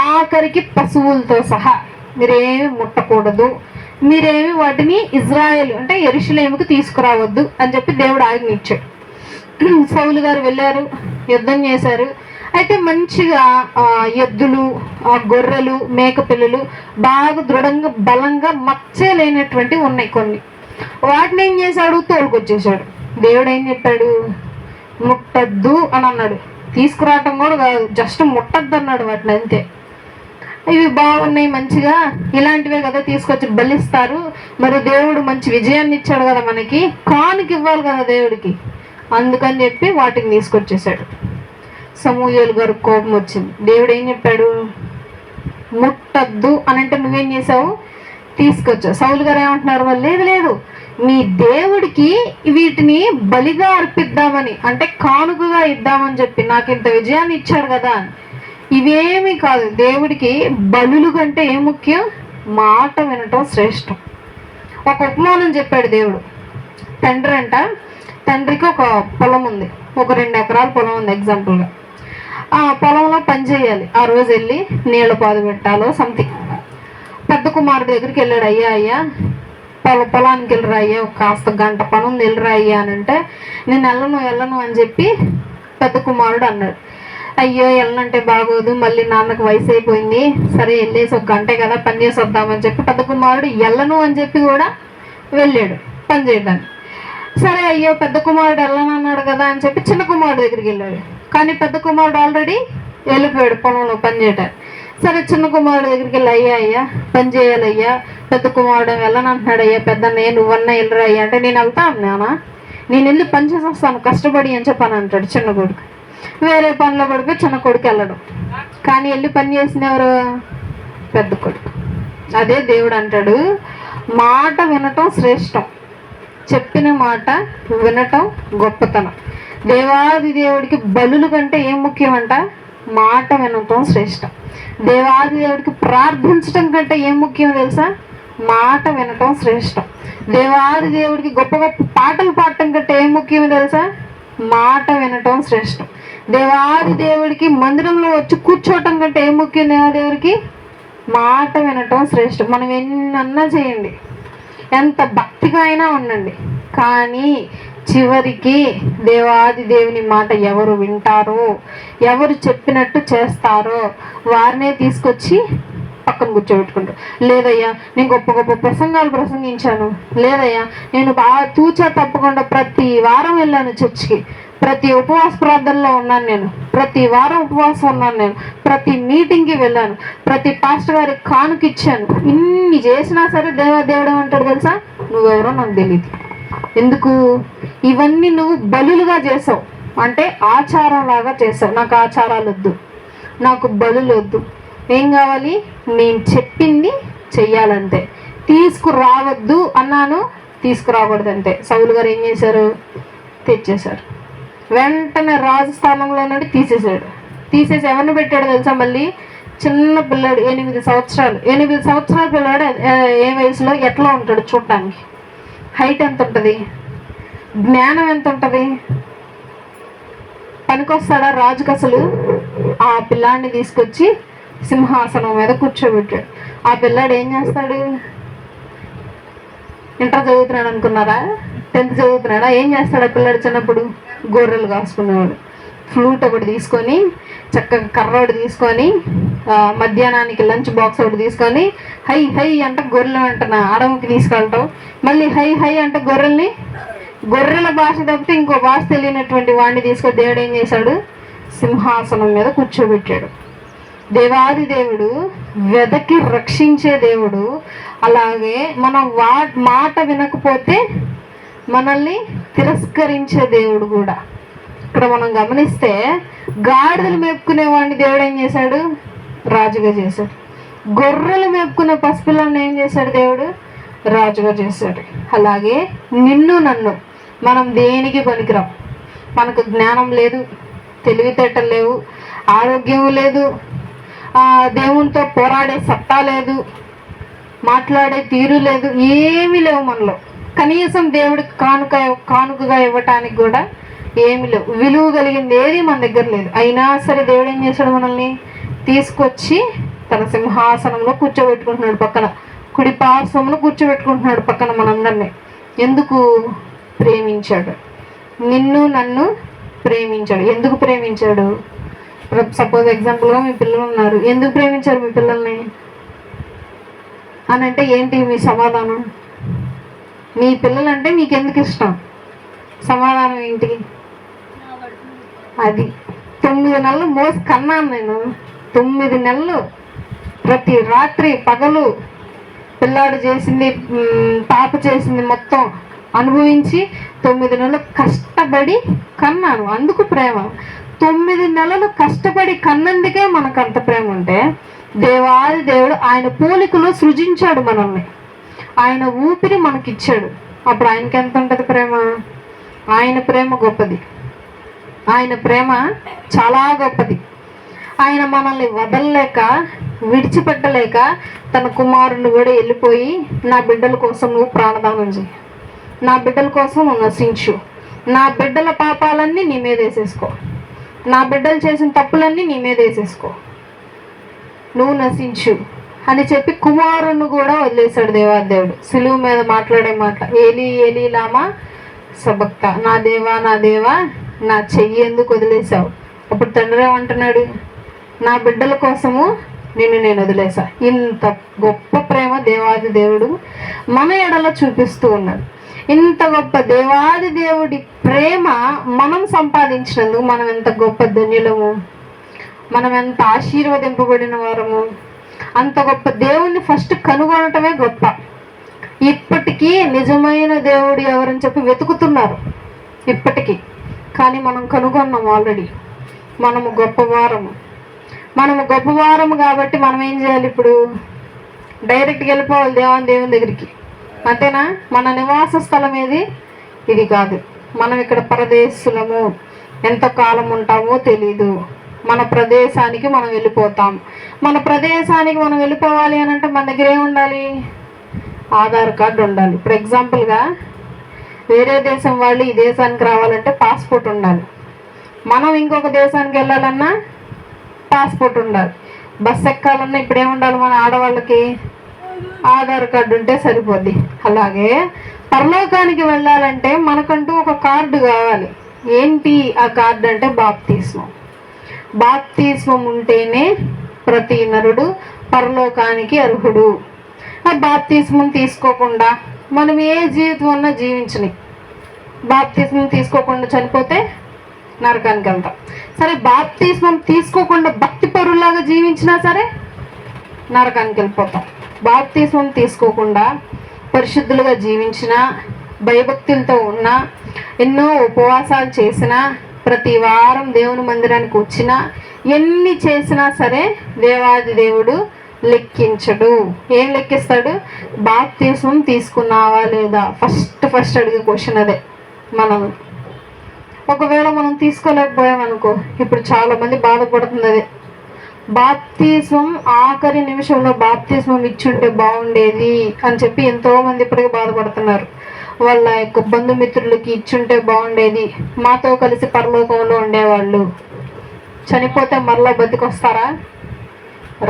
ఆఖరికి పశువులతో సహా మీరేమి ముట్టకూడదు, మీరేమి వాటిని ఇజ్రాయేల్ అంటే యెరూషలేముకు తీసుకురావద్దు అని చెప్పి దేవుడు ఆజ్ఞ ఇచ్చాడు. సౌలు గారు వెళ్ళారు, యుద్ధం చేశారు. అయితే మంచిగా ఎద్దులు, గొర్రెలు, మేకపిల్లలు బాగా దృఢంగా బలంగా మచ్చే లేనటువంటివి ఉన్నాయి కొన్ని. వాటిని ఏం చేశాడు, తోలుకొచ్చేసాడు. దేవుడు ఏం చెప్పాడు, ముట్టద్దు అని అన్నాడు. తీసుకురావటం కూడా కాదు, జస్ట్ ముట్టద్దు అన్నాడు వాటిని, అంతే. ఇవి బాగున్నాయి, మంచిగా ఇలాంటివే కదా తీసుకొచ్చి బలిస్తారు, మరి దేవుడు మంచి విజయాన్ని ఇచ్చాడు కదా, మనకి కానుక ఇవ్వాలి కదా దేవుడికి, అందుకని చెప్పి వాటిని తీసుకొచ్చేసాడు. సమూయేలు గారు కోపం వచ్చింది. దేవుడు ఏం చెప్పాడు, ముట్టద్దు అని అంటే నువ్వేం చేసావు, తీసుకొచ్చావు. సౌలు గారు ఏమంటున్నారు, వాళ్ళు లేదు మీ దేవుడికి వీటిని బలిగా అర్పిద్దామని అంటే కానుకగా ఇద్దామని చెప్పి నాకు ఇంత విజయాన్ని ఇచ్చాడు కదా. ఇవేమీ కాదు, దేవుడికి బలులు కంటే ఏం ముఖ్యం, మాట వినటం శ్రేష్టం. ఒక ఉపమానం చెప్పాడు దేవుడు. తండ్రికి ఒక పొలం ఉంది, ఒక 2 ఎకరాల పొలం ఉంది ఎగ్జాంపుల్గా. ఆ పొలంలో పని చేయాలి. ఆ రోజు వెళ్ళి నీళ్ళ పాదు పెట్టాలో సంథింగ్. పెద్ద కుమారుడు దగ్గరికి వెళ్ళాడు, అయ్యా పొలానికి వెళ్ళరా అయ్యా, కాస్త గంట పని ఉంది, వెళ్ళరా అయ్యా అని అంటే, నేను వెళ్ళను అని చెప్పి పెద్ద కుమారుడు అన్నాడు. అయ్యో వెళ్ళనంటే బాగోదు, మళ్ళీ నాన్నకు వయసు అయిపోయింది, సరే వెళ్ళేసి ఒక గంటే కదా పని చేసి వద్దామని చెప్పి పెద్ద కుమారుడు వెళ్ళను అని చెప్పి కూడా వెళ్ళాడు పని చేయడానికి. సరే అయ్యో పెద్ద కుమారుడు వెళ్ళను అన్నాడు కదా అని చెప్పి చిన్న కుమారుడు దగ్గరికి వెళ్ళాడు. కానీ పెద్ద కుమారుడు ఆల్రెడీ వెళ్ళిపోయాడు పొలంలో పని చేయడానికి. సరే చిన్న కుమారుడు దగ్గరికి వెళ్ళి, అయ్యా అయ్యా పని చేయాలయ్యా, పెద్ద కుమారుడు వెళ్ళనంటున్నాడు, అయ్యా పెద్దనే నువ్వన్నా వెళ్ళరా అయ్యా అంటే, నేను వెళ్తా అన్నానా, నేను వెళ్ళి పని చేసి వస్తాను కష్టపడి అని చెప్పని అంటాడు చిన్న కొడుకు. వేరే పనిలో పడిపోయి చిన్న కొడుకు వెళ్ళడం, కానీ వెళ్ళి పని చేసిన ఎవరు? పెద్ద కొడుకు. అదే దేవుడు అంటాడు, మాట వినటం శ్రేష్టం, చెప్పిన మాట వినటం గొప్పతనం. దేవాది దేవుడికి బలుల కంటే ఏం ముఖ్యమంట? మాట వినటం శ్రేష్టం. దేవాది దేవుడికి ప్రార్థించటం కంటే ఏం ముఖ్యం తెలుసా? మాట వినటం శ్రేష్టం. దేవాది దేవుడికి గొప్ప గొప్ప పాటలు పాడటం కంటే ఏం ముఖ్యం తెలుసా? మాట వినటం శ్రేష్టం. దేవాది దేవుడికి మందిరంలో వచ్చి కూర్చోవటం కంటే ఏం ముఖ్యం? దేవాదేవుడికి మాట వినటం శ్రేష్టం. మనం ఎన్నన్నా చేయండి, ఎంత భక్తిగా అయినా ఉండండి, కానీ చివరికి దేవాది దేవుని మాట ఎవరు వింటారో, ఎవరు చెప్పినట్టు చేస్తారో వారినే తీసుకొచ్చి పక్కన కూర్చోబెట్టుకుంటారు. లేదయ్యా నేను గొప్ప గొప్ప ప్రసంగాలు ప్రసంగించాను, లేదయ్యా నేను బాగా తూచా తప్పకుండా ప్రతి వారం వెళ్ళాను చర్చికి, ప్రతి ఉపవాస ప్రార్థనలో ఉన్నాను, నేను ప్రతి వారం ఉపవాసం ఉన్నాను, నేను ప్రతి మీటింగ్కి వెళ్ళాను, ప్రతి పాస్టర్ గారికి కానుకిచ్చాను, ఇన్ని చేసినా సరే దేవుడు ఏమంటాడు తెలుసా? నువ్వెవరో నాకు తెలియదు. ఎందుకు? ఇవన్నీ నువ్వు బలులుగా చేసావు, అంటే ఆచారం లాగా చేసావు. నాకు ఆచారాలు వద్దు, నాకు బలులు వద్దు, ఏం కావాలి? నేను చెప్పింది చెయ్యాలంతే. తీసుకురావద్దు అన్నాను, తీసుకురాకూడదంతే. సౌలు గారు ఏం చేశారు? తెచ్చేశారు. వెంటనే రాజు స్థానంలో నుండి తీసేశాడు. తీసేసి ఎవరిని పెట్టాడు తెలుసా? మళ్ళీ చిన్న పిల్లాడు, 8 సంవత్సరాలు. 8 సంవత్సరాల పిల్లాడు ఏ వయసులో ఎట్లా ఉంటాడు చూడటానికి? హైట్ ఎంత ఉంటుంది? జ్ఞానం ఎంత ఉంటుంది? పనికొస్తాడా రాజుకు అసలు? ఆ పిల్లాడిని తీసుకొచ్చి సింహాసనం మీద కూర్చోబెట్టాడు. ఆ పిల్లాడు ఏం చేస్తాడు? ఇంటర్ చదువుతున్నాడు అనుకున్నారా? 10th చదువుతున్నాడా? ఏం చేస్తాడు ఆ పిల్లాడు చిన్నప్పుడు? గొర్రెలు కాసుకునేవాడు. ఫ్లూట్ ఒకటి తీసుకొని, చక్కగా కర్ర ఒకటి తీసుకొని, మధ్యాహ్నానికి లంచ్ బాక్స్ ఒకటి తీసుకొని, హై హై అంటే గొర్రెలు వెంటనే అడవికి తీసుకెళ్ళటం, మళ్ళీ హై హై అంటే గొర్రెల్ని, గొర్రెల భాష తప్పితే ఇంకో భాష తెలియనటువంటి వాడిని తీసుకొని దేవుడు ఏం చేశాడు? సింహాసనం మీద కూర్చోబెట్టాడు. దేవాది దేవుడు వెదకి రక్షించే దేవుడు. అలాగే మనం మాట వినకపోతే మనల్ని తిరస్కరించే దేవుడు కూడా. ఇక్కడ మనం గమనిస్తే గాడిదలు మేపుకునే వాడిని దేవుడు ఏం చేశాడు? రాజుగా చేశాడు. గొర్రెలు మేపుకునే పసిపిల్లని ఏం చేశాడు దేవుడు? రాజుగా చేశాడు. అలాగే నిన్ను నన్ను మనం దేనికి పనికిరాం. మనకు జ్ఞానం లేదు, తెలివితేటలు లేవు, ఆరోగ్యం లేదు, దేవునితో పోరాడే సత్తా లేదు, మాట్లాడే తీరు లేదు, ఏమీ లేవు మనలో. కనీసం దేవుడికి కానుకగా ఇవ్వటానికి కూడా ఏమి లేవు. విలువ కలిగింది ఏది మన దగ్గర లేదు. అయినా సరే దేవుడు ఏం చేశాడు? మనల్ని తీసుకొచ్చి తన సింహాసనంలో కూర్చోబెట్టుకుంటున్నాడు, పక్కన కుడి పార్శ్వంలో కూర్చోబెట్టుకుంటున్నాడు పక్కన మనందరినీ. ఎందుకు? ప్రేమించాడు. నిన్ను నన్ను ప్రేమించాడు. ఎందుకు ప్రేమించాడు? సపోజ్ ఎగ్జాంపుల్గా మీ పిల్లలు ఉన్నారు, ఎందుకు ప్రేమించారు మీ పిల్లల్ని అని అంటే ఏంటి మీ సమాధానం? మీ పిల్లలంటే మీకు ఎందుకు ఇష్టం? సమాధానం ఏంటి? అది 9 నెలలు మోసి కన్నాను నేను. 9 నెలలు ప్రతి రాత్రి పగలు పిల్లాడు చేసింది, పాప చేసింది మొత్తం అనుభవించి 9 నెలలు కష్టపడి కన్నాను. అందుకు ప్రేమ. 9 నెలలు కష్టపడి కన్నందుకే మనకు అంత ప్రేమ ఉంటే, దేవాది దేవుడు ఆయన పోలికలో సృజించాడు మనల్ని, ఆయన ఊపిరి మనకిచ్చాడు. అప్పుడు ఆయనకి ఎంత ఉంటుంది ప్రేమ? ఆయన ప్రేమ గొప్పది, ఆయన ప్రేమ చాలా గొప్పది. ఆయన మనల్ని వదలలేక, విడిచిపెట్టలేక తన కుమారుని కూడా వెళ్ళిపోయి, నా బిడ్డల కోసం నువ్వు ప్రాణదానం చేయి, నా బిడ్డల కోసం నువ్వు నశించు, నా బిడ్డల పాపాలన్నీ నీ మీద వేసేసుకో, నా బిడ్డలు చేసిన తప్పులన్నీ నీ మీద వేసేసుకో, నువ్వు నశించు అని చెప్పి కుమారుని కూడా వదిలేశాడు దేవాదేవుడు. సిలువ మీద మాట్లాడే మాట, ఏలి ఏలి లామా సబక్తా, నా దేవా నా దేవా నా చెయ్యి ఎందుకు వదిలేశావు? అప్పుడు తండ్రి ఏమంటున్నాడు? నా బిడ్డల కోసము నిన్ను నేను వదిలేసా. ఇంత గొప్ప ప్రేమ దేవాది దేవుడు మన ఎడల చూపిస్తూ ఉన్నాడు. ఇంత గొప్ప దేవాది దేవుడి ప్రేమ మనం సంపాదించినందుకు మనం ఎంత గొప్ప ధన్యులము. మనం ఎంత ఆశీర్వదింపబడిన వారము. అంత గొప్ప దేవుణ్ణి ఫస్ట్ కనుగొనటమే గొప్ప. ఇప్పటికీ నిజమైన దేవుడు ఎవరని చెప్పి వెతుకుతున్నారు ఇప్పటికీ, కానీ మనం కనుగొన్నాం ఆల్రెడీ. మనము గొప్పవారము కాబట్టి మనం ఏం చేయాలి? ఇప్పుడు డైరెక్ట్గా వెళ్ళిపోవాలి దేవుని దగ్గరికి, అంతేనా? మన నివాస స్థలం ఏది? ఇది కాదు. మనం ఇక్కడ పరదేశులము, ఎంత కాలం ఉంటామో తెలీదు. మన ప్రదేశానికి మనం వెళ్ళిపోతాం. మన ప్రదేశానికి మనం వెళ్ళిపోవాలి అని అంటే మన దగ్గర ఏముండాలి? ఆధార్ కార్డు ఉండాలి. ఇప్పుడు ఎగ్జాంపుల్గా వేరే దేశం వాళ్ళు ఈ దేశానికి రావాలంటే పాస్పోర్ట్ ఉండాలి. మనం ఇంకొక దేశానికి వెళ్ళాలన్నా పాస్పోర్ట్ ఉండాలి. బస్ ఎక్కాలన్నా ఇప్పుడు ఏముండాలి? మన ఆడవాళ్ళకి ఆధార్ కార్డు ఉంటే సరిపోద్ది. అలాగే పరలోకానికి వెళ్ళాలంటే మనకంటూ ఒక కార్డు కావాలి. ఏంటి ఆ కార్డు అంటే బాప్తిస్మం ఉంటేనే ప్రతి నరుడు పరలోకానికి అర్హుడు. ఆ బాప్తిస్మం తీసుకోకుండా మనం ఏ జీవితం అన్నా జీవించని, బాప్తిస్మం తీసుకోకుండా చనిపోతే నరకానికి వెళ్తాం. సరే, బాప్తిస్మం తీసుకోకుండా భక్తి పరులాగా జీవించినా సరే నరకానికి వెళ్ళిపోతాం. బాప్తిస్మం తీసుకోకుండా పరిశుద్ధులుగా జీవించిన, భయభక్తులతో ఉన్న, ఎన్నో ఉపవాసాలు చేసిన, ప్రతి వారం దేవుని మందిరానికి వచ్చినా, ఎన్ని చేసినా సరే దేవాది దేవుడు లెక్కించడు. ఏం లెక్కిస్తాడు? బాప్తిస్మం తీసుకున్నావా లేదా? ఫస్ట్ అడిగే క్వశ్చన్ అదే. ఒకవేళ మనం తీసుకోలేకపోయామనుకో, ఇప్పుడు చాలా మంది బాధపడుతుంది అదే. బాప్తిస్మం ఆఖరి నిమిషంలో బాప్తిస్మం ఇచ్చుంటే బాగుండేది అని చెప్పి ఎంతో మంది ఇప్పటికీ బాధపడుతున్నారు. వాళ్ళ యొక్క బంధుమిత్రులకి ఇచ్చుంటే బాగుండేది, మాతో కలిసి పరలోకంలో ఉండేవాళ్ళు. చనిపోతే మరలా బతికొస్తారా?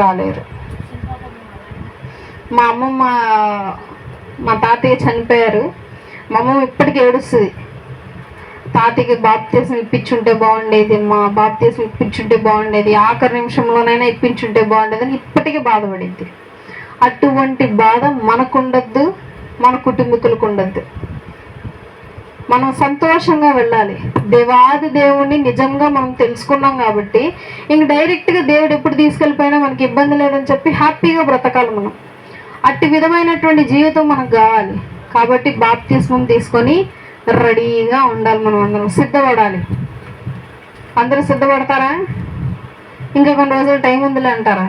రాలేరు. మా అమ్మమ్మ, మా తాతయ్య చనిపోయారు. మా అమ్మమ్మ ఇప్పటికీ ఏడుస్తుంది, తాతయ్యకి బాప్తిస్మం ఇప్పించుంటే బాగుండేది, బాప్తిస్మం ఇప్పించుంటే బాగుండేది, ఆఖరి నిమిషంలోనైనా ఇప్పించుంటే బాగుండేది అని ఇప్పటికీ బాధపడింది. అటువంటి బాధ మనకుండద్దు, మన కుటుంబీకులకు ఉండద్దు. మనం సంతోషంగా వెళ్ళాలి. దేవాది దేవుణ్ణి నిజంగా మనం తెలుసుకున్నాం కాబట్టి ఇంక డైరెక్ట్గా దేవుడు ఎప్పుడు తీసుకెళ్ళిపోయినా మనకి ఇబ్బంది లేదని చెప్పి హ్యాపీగా బ్రతకాలి మనం. అట్టి విధమైనటువంటి జీవితం మనకు కావాలి. కాబట్టి బాప్తిస్మం తీసుకొని రెడీగా ఉండాలి. మనం అందరం సిద్ధపడాలి. అందరూ సిద్ధపడతారా? ఇంకా కొన్ని రోజులు టైం ఉందిలే అంటారా?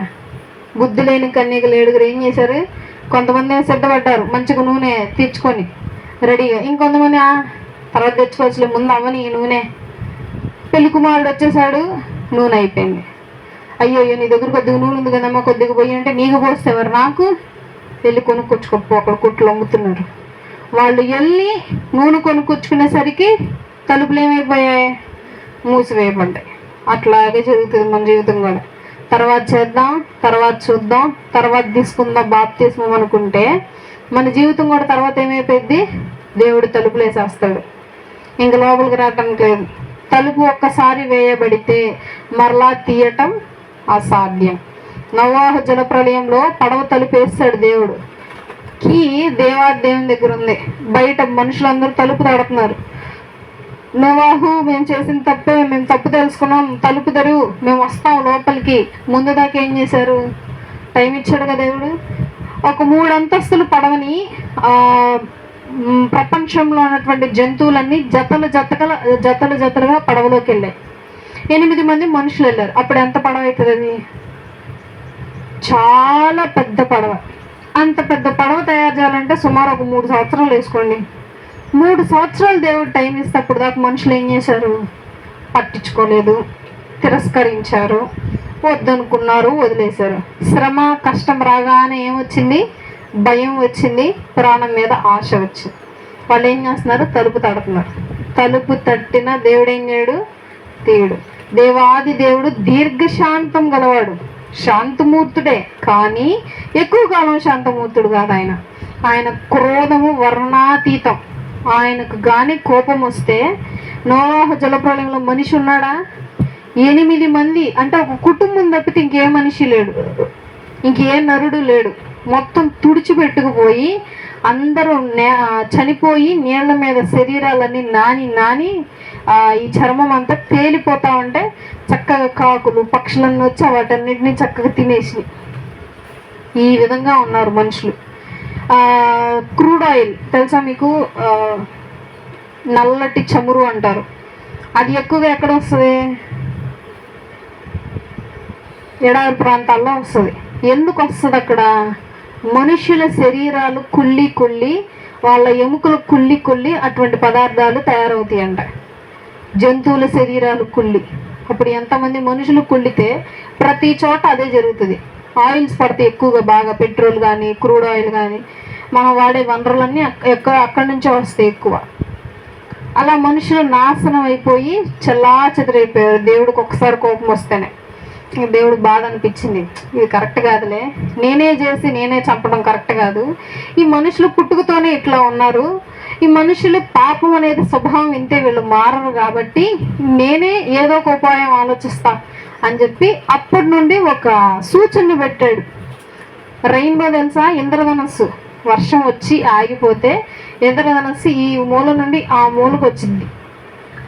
బుద్ధి లేని కన్యకలు 7 ఏం చేశారు? కొంతమంది సిద్ధపడ్డారు మంచిగా నూనె తెచ్చుకొని రెడీగా. ఇంకొంతమంది తర్వాత తెచ్చుకోవచ్చులే, ముందు అవ్వని ఈ నూనె. పెళ్లి కుమారుడు వచ్చేసాడు, నూనె అయిపోయింది. అయ్యో నీ దగ్గర కొద్దిగా నూనె ఉంది కదమ్మా, కొద్దిగా పోయి అంటే నీకు పోస్తేవారు, నాకు వెళ్ళి కొనుక్కొచ్చుకోపో, అక్కడ కుట్లు అమ్ముతున్నారు. వాళ్ళు వెళ్ళి నూనె కొనుక్కొచ్చుకునేసరికి తలుపులు ఏమైపోయాయి? మూసివేయబడ్డాయి. అట్లాగే జరుగుతుంది మన జీవితం కూడా. తర్వాత చేద్దాం, తర్వాత చూద్దాం, తర్వాత తీసుకుందాం బాప్తిస్మం అనుకుంటే మన జీవితం కూడా తర్వాత ఏమైపోయింది? దేవుడు తలుపులు వేసేస్తాడు. ఇంక లోపలికి రావటానికి లేదు. తలుపు ఒక్కసారి వేయబడితే మరలా తీయటం అసాధ్యం. నోవాహు జలప్రలయంలో పడవ తలుపు వేస్తాడు దేవుడు. దేవుని దగ్గర ఉంది. బయట మనుషులందరూ తలుపు తడుతున్నారు. నోవాహు, మేము చేసిన తప్పే, మేము తప్పు తెలుసుకున్నాం, తలుపు తెరువు, మేము వస్తాం లోపలికి. ముందు దాకా ఏం చేశారు? టైం ఇచ్చాడు కదా దేవుడు. ఒక 3 అంతస్తులు పడవని ప్రపంచంలో ఉన్నటువంటి జంతువులన్నీ జతలుగా పడవలోకి వెళ్ళాయి. 8 మంది మనుషులు వెళ్ళారు. అప్పుడు ఎంత పడవ అవుతుంది? అది చాలా పెద్ద పడవ. అంత పెద్ద పడవ తయారు చేయాలంటే సుమారు ఒక 3 సంవత్సరాలు వేసుకోండి. 3 సంవత్సరాలు దేవుడు టైం ఇస్తే అప్పుడు దాకా మనుషులు ఏం చేశారు? పట్టించుకోలేదు, తిరస్కరించారు, వద్దనుకున్నారు, వదిలేశారు. శ్రమ కష్టం రాగానే ఏమొచ్చింది? భయం వచ్చింది, ప్రాణం మీద ఆశ వచ్చింది. వాళ్ళు ఏం చేస్తున్నారు? తలుపు తడుతున్నారు. తలుపు తట్టిన దేవుడు ఏం చేయడు? తీయడు. దేవాది దేవుడు దీర్ఘశాంతం గలవాడు, శాంతమూర్తుడే, కానీ ఎక్కువ కాలం శాంతమూర్తుడు కాదు. ఆయన క్రోధము వర్ణాతీతం. ఆయనకు కానీ కోపం వస్తే, నోవాహు జలప్రలయంలో మనిషి ఉన్నాడా? 8 మంది, అంటే ఒక కుటుంబం తప్పితే ఇంకే మనిషి లేడు, ఇంకే నరుడు లేడు. మొత్తం తుడిచిపెట్టుకుపోయి అందరూ చనిపోయి నీళ్ల మీద శరీరాలన్నీ నాని ఈ చర్మం అంతా తేలిపోతా ఉంటే చక్క చక్కగా కాకులు పక్షులన్నీ వచ్చి వాటన్నిటిని చక్కగా తినేసి ఈ విధంగా ఉన్నారు మనుషులు. క్రూడ్ ఆయిల్ తెలుసా మీకు? నల్లటి చమురు అంటారు. అది ఎక్కువగా ఎక్కడ వస్తుంది? ఎడారి ప్రాంతాల్లో వస్తుంది. ఎందుకు వస్తుంది అక్కడ? మనుషుల శరీరాలు కుళ్ళి వాళ్ళ ఎముకలు కుళ్ళి అటువంటి పదార్థాలు తయారవుతాయంట. జంతువుల శరీరాలు కుళ్ళి, అప్పుడు ఎంతమంది మనుషులు కుళ్ళితే ప్రతి చోట అదే జరుగుతుంది. ఆయిల్స్ పడితే ఎక్కువగా బాగా పెట్రోల్ కానీ క్రూడ్ ఆయిల్ కానీ మనం వాడే వనరులన్నీ అక్కడి నుంచే వస్తాయి ఎక్కువ. అలా మనుషులు నాశనం అయిపోయి చెల్లాచెదరైపోయారు. దేవుడికి ఒకసారి కోపం వస్తేనే దేవుడు బాధ అనిపించింది, ఇది కరెక్ట్ కాదులే, నేనే చేసి నేనే చంపడం కరెక్ట్ కాదు. ఈ మనుషులు పుట్టుకతోనే ఇట్లా ఉన్నారు, ఈ మనుషులు పాపం అనేది స్వభావం ఇంతే, వీళ్ళు మారరు కాబట్టి నేనే ఏదో ఒక ఉపాయం ఆలోచిస్తా అని చెప్పి అప్పటి నుండి ఒక సూచన పెట్టాడు. రెయిన్బో తెలుసా? ఇంద్రధనస్సు. వర్షం వచ్చి ఆగిపోతే ఇంద్రధనస్సు ఈ మూల నుండి ఆ మూలకు వచ్చింది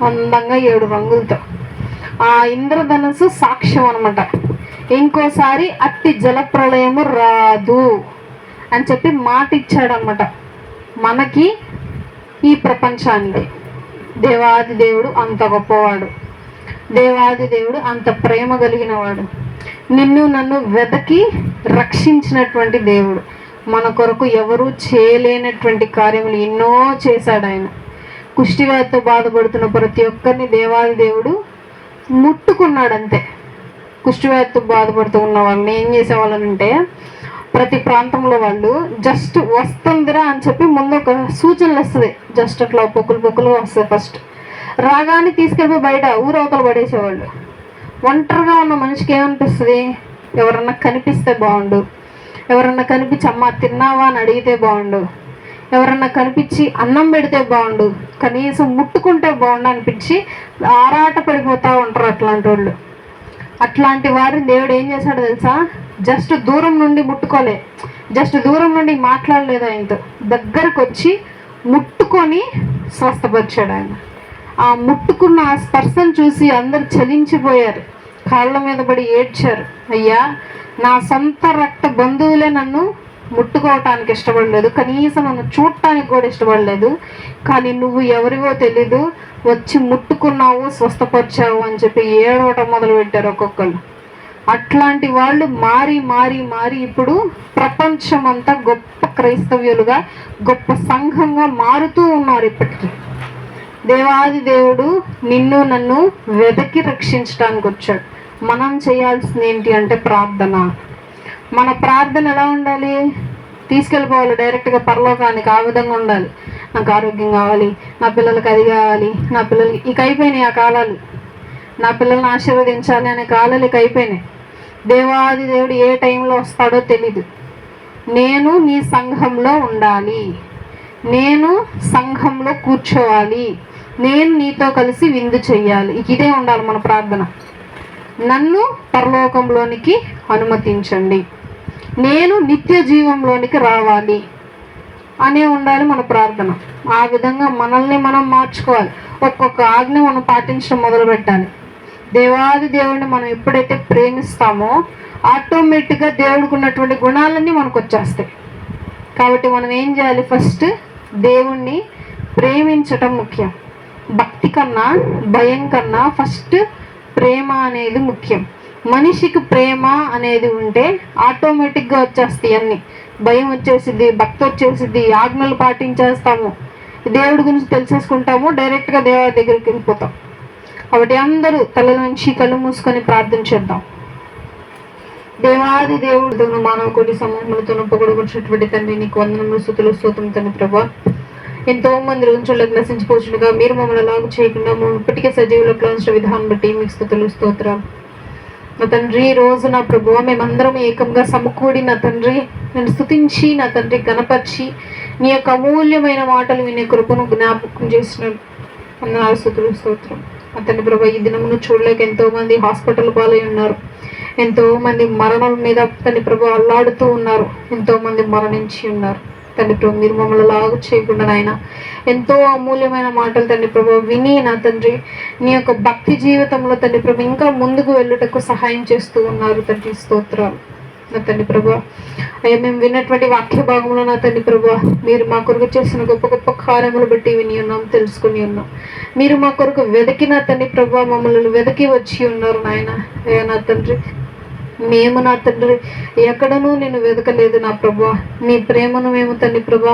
అందంగా 7 రంగులతో. ఆ ఇంద్రధనస్సు సాక్ష్యం అనమాట. ఇంకోసారి అట్టి జలప్రళయము రాదు అని చెప్పి మాట ఇచ్చాడనమాట మనకి, ఈ ప్రపంచానికి. దేవాది దేవుడు అంత గొప్పవాడు, దేవాది దేవుడు అంత ప్రేమ కలిగిన వాడు, నిన్ను నన్ను వెతకి రక్షించినటువంటి దేవుడు. మన కొరకు ఎవరూ చేయలేనటువంటి కార్యములు ఎన్నో చేశాడు ఆయన. కుష్టివ్యాధితో బాధపడుతున్న ప్రతి ఒక్కరిని దేవాది దేవుడు ముట్టుకున్నాడు అంతే. కుష్టివ్యాధితో బాధపడుతూ ఉన్న వాళ్ళని ఏం చేసేవాళ్ళనంటే, ప్రతి ప్రాంతంలో వాళ్ళు జస్ట్ వస్తుందిరా అని చెప్పి ముందు ఒక సూచనలు వస్తుంది, జస్ట్ అట్లా పొక్కులు వస్తుంది. ఫస్ట్ రాగానే తీసుకెళ్ళిపోయి బయట ఊరవతల పడేసేవాళ్ళు. ఒంటరిగా ఉన్న మనిషికి ఏమనిపిస్తుంది? ఎవరన్నా కనిపిస్తే బాగుండు, ఎవరన్నా కనిపించి అమ్మ తిన్నావా అని అడిగితే బాగుండు, ఎవరన్నా కనిపించి అన్నం పెడితే బాగుండు, కనీసం ముట్టుకుంటే బాగుండు అనిపించి ఆరాట పడిపోతూ ఉంటారు అట్లాంటి వాళ్ళు. అట్లాంటి వారిని దేవుడు ఏం చేశాడు తెలుసా? జస్ట్ దూరం నుండి ముట్టుకోలే, జస్ట్ దూరం నుండి మాట్లాడలేదు, ఆయనతో దగ్గరకు వచ్చి ముట్టుకొని స్వస్థపరిచాడు ఆయన. ఆ ముట్టుకున్న ఆ స్పర్శను చూసి అందరు చలించిపోయారు, కాళ్ళ మీద పడి ఏడ్చారు. అయ్యా, నా సొంత రక్త బంధువులే నన్ను ముట్టుకోవటానికి ఇష్టపడలేదు, కనీసం నన్ను చూడటానికి కూడా ఇష్టపడలేదు, కానీ నువ్వు ఎవరివో తెలీదు, వచ్చి ముట్టుకున్నావు, స్వస్థపరిచావు అని చెప్పి ఏడవటం మొదలు పెట్టారు ఒక్కొక్కళ్ళు. అట్లాంటి వాళ్ళు మారి ఇప్పుడు ప్రపంచం అంతా గొప్ప క్రైస్తవ్యులుగా, గొప్ప సంఘంగా మారుతూ ఉన్నారు ఇప్పటికీ. దేవాది దేవుడు నిన్ను నన్ను వెదకి రక్షించడానికి వచ్చాడు. మనం చేయాల్సింది ఏంటి అంటే ప్రార్థన. మన ప్రార్థన ఎలా ఉండాలి? తీసుకెళ్ళిపోవాలి డైరెక్ట్గా పరలోకానికి. ఆ విధంగా ఉండాలి. నాకు ఆరోగ్యం కావాలి, నా పిల్లలకి అది కావాలి, నా పిల్లలకి ఇక అయిపోయినాయి ఆ కాలాలు, నా పిల్లల్ని ఆశీర్వదించాలి అనే కాలాలు ఇక అయిపోయినాయి. దేవాది దేవుడు ఏ టైంలో వస్తాడో తెలీదు. నేను నీ సంఘంలో ఉండాలి, నేను సంఘంలో కూర్చోవాలి, నేను నీతో కలిసి విందు చెయ్యాలి. ఇదే ఉండాలి మన ప్రార్థన. నన్ను పరలోకంలోనికి అనుమతించండి, నేను నిత్య జీవంలోనికి రావాలి అనే ఉండాలి మన ప్రార్థన. ఆ విధంగా మనల్ని మనం మార్చుకోవాలి. ఒక్కొక్క ఆజ్ఞ మనం పాటించడం మొదలు పెట్టాలి. దేవాది దేవుడిని మనం ఎప్పుడైతే ప్రేమిస్తామో ఆటోమేటిక్గా దేవుడికి ఉన్నటువంటి గుణాలన్నీ మనకు వచ్చేస్తాయి. కాబట్టి మనం ఏం చేయాలి? ఫస్ట్ దేవుణ్ణి ప్రేమించటం ముఖ్యం. భక్తి కన్నా భయం కన్నా ఫస్ట్ ప్రేమ అనేది ముఖ్యం. మనిషికి ప్రేమ అనేది ఉంటే ఆటోమేటిక్గా వచ్చేస్తాయి అన్నీ. భయం వచ్చేసిద్ది, భక్తి వచ్చేసిద్ది, ఆజ్ఞలు పాటించేస్తాము, దేవుడి గురించి తెలిసేసుకుంటాము, డైరెక్ట్గా దేవుడి దగ్గరికి వెళ్ళిపోతాం. కాబట్టి అందరూ తల నుంచి కళ్ళు మూసుకొని ప్రార్థన చేద్దాం. దేవాది దేవుడు మానవ కోటి సమూహములతో పొగడగొచ్చినటువంటి తండ్రి, నీకు వందనములు, స్తుతులు, స్తోత్రం తండ్రి. ప్రభా, ఎంతో మంది రోజులకు నశించిపోచుండగా మీరు మమ్మల్ని అలాగ చేయకుండా ఇప్పటికే సజీవులకు ఉంచిన విధానం బట్టి మీకు స్తుతులు, స్తోత్రం. నా తండ్రి, ఈ రోజు నా ప్రభువా మేమందరం ఏకంగా సమకూడి నా తండ్రి నేను స్తుతించి నా తండ్రి గణపరిచి నీ యొక్క అమూల్యమైన మాటలు వినే కృపను జ్ఞాపకం చేసినాడు. అందరూ స్తుతులు, స్తోత్రం. అతని ప్రభు, ఈ దినమును చూడలేక ఎంతో మంది హాస్పిటల్ పాలై ఉన్నారు, ఎంతో మంది మరణం మీద తన ప్రభు అల్లాడుతూ ఉన్నారు, ఎంతో మంది మరణించి ఉన్నారు. తండ్రి ప్రభు మీరు మమ్మల్ని లాగు చేయకుండా నాయన ఎంతో అమూల్యమైన మాటలు తండ్రి ప్రభు విని నా తండ్రి నీ యొక్క భక్తి జీవితంలో తండ్రి ప్రభు ఇంకా ముందుకు వెళ్ళుటకు సహాయం చేస్తూ ఉన్నారు తండ్రి. స్తోత్రాలు నా తండ్రి ప్రభా. అయ్యా మేము విన్నటువంటి వాక్య భాగంలో నా తండ్రి ప్రభా మీరు మా కొరకు చేసిన గొప్ప గొప్ప కార్యములు బట్టి విని ఉన్నాం, తెలుసుకుని ఉన్నాం. మీరు మా కొరకు వెతికి నా తండ్రి ప్రభా మమ్మల్ని వెతికి వచ్చి ఉన్నారు నాయన. అయ్యా నా తండ్రి మేము నా తండ్రి ఎక్కడనూ నేను వెతకలేదు నా ప్రభా. నీ ప్రేమను మేము తండ్రి ప్రభా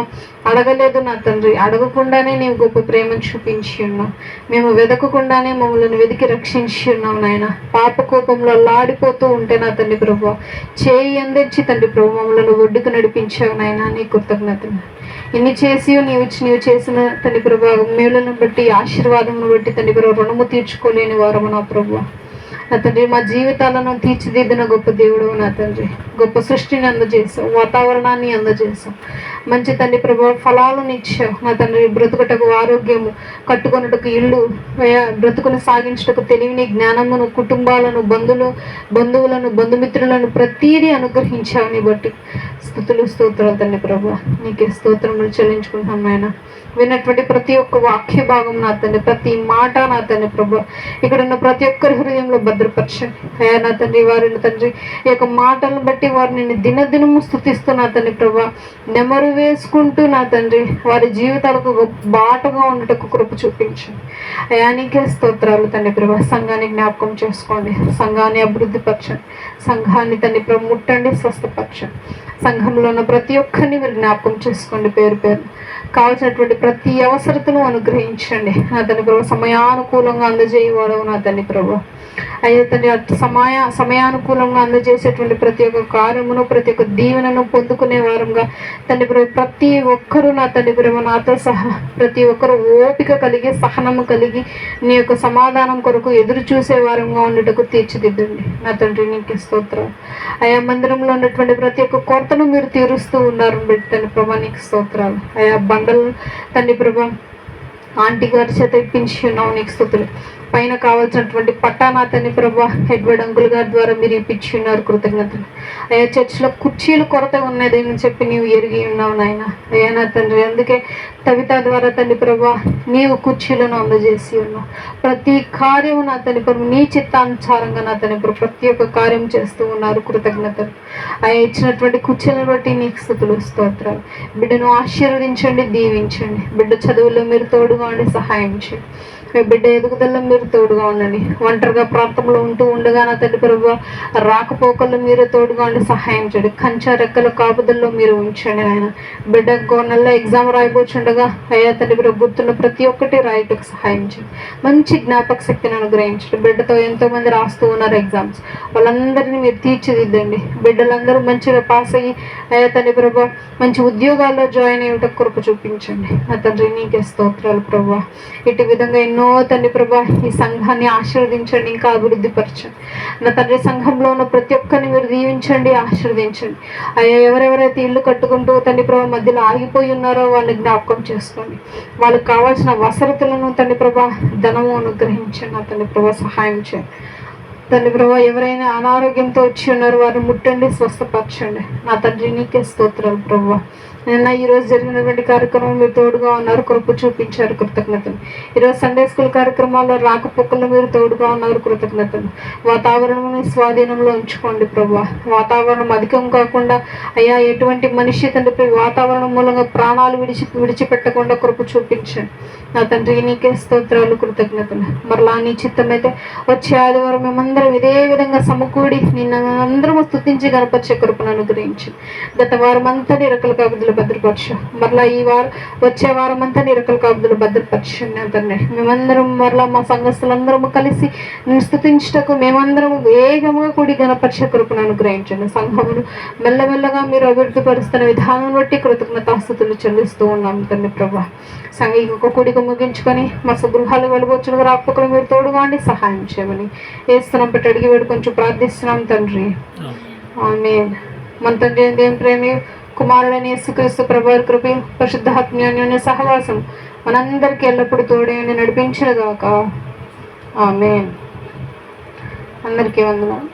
అడగలేదు నా తండ్రి. అడగకుండానే నీవు గొప్ప ప్రేమను చూపించి ఉన్నావు. మేము వెతకకుండానే మమ్మల్ని వెతికి రక్షించి ఉన్నావు నాయన. పాప కోపంలో లాడిపోతూ ఉంటే నా తండ్రి ప్రభా చేయి అందించి తండ్రి ప్రభు మమ్మల్ని ఒడ్డుకు నడిపించావు నాయన. నీ కృతజ్ఞతలు. ఇన్ని చేసి నీవు చేసిన తండ్రి ప్రభా మేలులను బట్టి ఆశీర్వాదమును బట్టి తండ్రి ప్రభు రుణము తీర్చుకోలేని వారము నా ప్రభు. నా తండ్రి మా జీవితాలను తీర్చిదిద్దిన గొప్ప దేవుడు నా తండ్రి. గొప్ప సృష్టిని అందజేసావు, వాతావరణాన్ని అందజేసావు, మంచి తండ్రి ప్రభు ఫలాలను ఇచ్చావు నా తండ్రి. బ్రతుకుటకు ఆరోగ్యము, కట్టుకొనుటకు ఇల్లు, బ్రతుకును సాగించుటకు తెలివిని, జ్ఞానమును, కుటుంబాలను, బంధువులను, బంధుమిత్రులను ప్రతీదీ అనుగ్రహించావు. నీ బట్టి స్తుతులు స్తోత్రాలు తండ్రి ప్రభు. నీకే స్తోత్రములు చెల్లించుకుంటాం నాయన. విన్నటువంటి ప్రతి ఒక్క వాక్య భాగం నా తండ్రి, ప్రతి మాట నా తండ్రి ప్రభు ఇక్కడ ఉన్న ప్రతి ఒక్కరి హృదయంలో భద్రపరచండి అయ్యా నా తండ్రి. వారిని తండ్రి ఈ యొక్క మాటలను బట్టి వారిని దినదినము స్తుతిస్తూ నా తండ్రి ప్రభు నెమరు వేసుకుంటూ నా తండ్రి వారి జీవితాలకు బాటగా ఉండటకు కృప చూపించండి అయ్యా. నీకే స్తోత్రాలు తండ్రి ప్రభు. సంఘాన్ని జ్ఞాపకం చేసుకోండి, సంఘాన్ని అభివృద్ధి పరచండి, సంఘాన్ని తండ్రి ప్రభు ముట్టండి, స్వస్థపరచండి. సంఘంలో ఉన్న ప్రతి ఒక్కరిని మీరు జ్ఞాపకం చేసుకోండి, పేరు పేరు కావాల్సినటువంటి ప్రతి అవసరతను అనుగ్రహించండి నా తండ్రి ప్రభు. సమయానుకూలంగా అందజేయవాడవు నా తండ్రి ప్రభు. అయ్యా తండ్రి సమయానుకూలంగా అందజేసేటువంటి ప్రతి ఒక్క కార్యమును, ప్రతి ఒక్క దీవెనను పొందుకునే వారంగా తండ్రి ప్రభు ప్రతి ఒక్కరూ నా తండ్రి ప్రభు నాతో సహా ప్రతి ఒక్కరు ఓపిక కలిగి, సహనము కలిగి నీ యొక్క సమాధానం కొరకు ఎదురు చూసే వారంగా ఉండటకు తీర్చిదిద్దండి నా తండ్రి. నీకు స్తోత్రాలు అయా. మందిరంలో ఉన్నటువంటి ప్రతి ఒక్క కొరతను మీరు తీరుస్తూ ఉన్నారు తండ్రి ప్రభా. నీకు స్తోత్రాలు అయా. బండలు తండ్రి ప్రభా ఆంటీ గారి చేత ఇప్పించి ఉన్నావు, నీకు స్తుతులు. పైన కావాల్సినటువంటి పట్టానా తండ్రి ప్రభా ఎడ్వర్డ్ అంకుల్ గారి ద్వారా మీరు ఇప్పించి ఉన్నారు, కృతజ్ఞతలు అయ్యా. చర్చిలో కుర్చీలు కొరత ఉన్నది అని చెప్పి నీవు ఎరిగి ఉన్నావు నాయన అయ్యా నా తండ్రి. అందుకే కవిత ద్వారా తండ్రి ప్రభా నీవు కుర్చీలను అందజేసి ఉన్నావు. ప్రతి కార్యము నా తండ్రి ప్రభు నీ చిత్తానుసారంగా నా తండ్రి ప్రభు ప్రతి ఒక్క కార్యం చేస్తూ ఉన్నారు, కృతజ్ఞతలు అయ్యా. ఇచ్చినటువంటి కుర్చీలను బట్టి నీకు స్తుతులు స్తోత్రాలు. బిడ్డను ఆశీర్వదించండి, దీవించండి. బిడ్డ చదువుల్లో మీరు తోడుగా ఉండి సహాయం చేయండి. మీ బిడ్డ ఎదుగుదలలో మీరు తోడుగా ఉండండి. ఒంటరిగా ప్రాంతంలో ఉంటూ ఉండగా నా తండ్రి ప్రభు రాకపోకల్లో మీరు తోడుగా ఉండి సహాయం చేయండి. కంచె రెక్కల కాపుదల్లో మీరు ఉంచండి ఆయన. బిడ్డ నెలలో ఎగ్జామ్ రాయబోచుండగా అయ్యా తండ్రి ప్రభు గుర్తున్న ప్రతి ఒక్కటి రాయటకు సహాయం చేయండి. మంచి జ్ఞాపక శక్తిని అనుగ్రహించండి. బిడ్డతో ఎంతో మంది రాస్తూ ఉన్నారు ఎగ్జామ్స్, వాళ్ళందరినీ మీరు తీర్చిదిద్దండి. బిడ్డలందరూ మంచిగా పాస్ అయ్యి అయ్యా తండ్రి ప్రభు మంచి ఉద్యోగాల్లో జాయిన్ అయ్యేటకు కృప చూపించండి నా తండ్రి. నీకే స్తోత్రాలు ప్రభు. ఇటు విధంగా ఎన్నో తండ్రి ప్రభా ఈ సంఘాన్ని ఆశీర్వదించండి, ఇంకా అభివృద్ధి పరచండి నా తండ్రి. సంఘంలో ఉన్న ప్రతి ఒక్కరిని మీరు దీవించండి, ఆశీర్వదించండి అయ్యా. ఎవరెవరైతే ఇల్లు కట్టుకుంటూ తండ్రి ప్రభా మధ్యలో ఆగిపోయి ఉన్నారో వాళ్ళని జ్ఞాపకం చేసుకోండి. వాళ్ళకి కావాల్సిన వసతులను తండ్రి ప్రభా ధనము అనుగ్రహించండి నా తండ్రి ప్రభా. సహాయం చేయండి తండ్రి ప్రభా. ఎవరైనా అనారోగ్యంతో వచ్చి ఉన్నారో వారిని ముట్టండి, స్వస్థపరచండి నా తండ్రి. నీకే స్తోత్రాలు ప్రభా. నిన్న ఈరోజు జరిగినటువంటి కార్యక్రమం మీరు తోడుగా ఉన్నారు, కృప చూపించారు, కృతజ్ఞతలు. ఈరోజు సండే స్కూల్ కార్యక్రమాల్లో రాకపోకల్లో మీరు తోడుగా ఉన్నారు, కృతజ్ఞతలు. వాతావరణం మీ స్వాధీనంలో ఉంచుకోండి ప్రభా. వాతావరణం అధికం కాకుండా అయ్యా ఎటువంటి మనిషి తండ్రి వాతావరణం మూలంగా ప్రాణాలు విడిచిపెట్టకుండా కృప చూపించండి నా తండ్రి. నీకే స్తోత్రాలు, కృతజ్ఞతలు. మరలా నీ చిత్తమైతే వచ్చే ఆదివారం మేమందరం ఇదే విధంగా సమకూడి నిన్న అందరము స్తుతించి గణపరిచే కృపను అనుగ్రహించండి. గత వారం అంతా నీ రెక్కల కాపుదలు భద్రపరచు. మరలా ఈ వచ్చే వారం అంతా నీ రెక్కల కాపుదలు భద్రపరచండి తండ్రి. మేమందరం మరలా మా సంఘస్థులందరము కలిసి నేను స్తుతించటకు మేమందరం వేగముగా కూడి గణపరిచే కృపను అనుగ్రహించండి. సంఘమును మెల్లమెల్లగా మీరు అభివృద్ధి పరుస్తున్న విధానం బట్టి కృతజ్ఞతాస్తుతులు చెల్లిస్తూ ఉన్నాం తండ్రి ప్రభా. సంఘిక కూడిక ముగించుకొని మా గృహాలు వెళ్ళబోచుగా రాకపోకలు మీరు తోడుగా ఉండి సహాయం చేయమని ఏస్తున్నాం పెట్టి అడిగి కొంచెం ప్రార్థిస్తున్నాం తండ్రి. ఆమేన్. మన తండ్రి దేని ప్రేమి కుమారుడైన యేసుక్రీస్తు ప్రభువారి కృప పరిశుద్ధాత్మ సహవాసం మనందరికీ ఎల్లప్పుడూ తోడేయండి నడిపించుగాక. ఆమేన్. అందరికీ వందనాలు.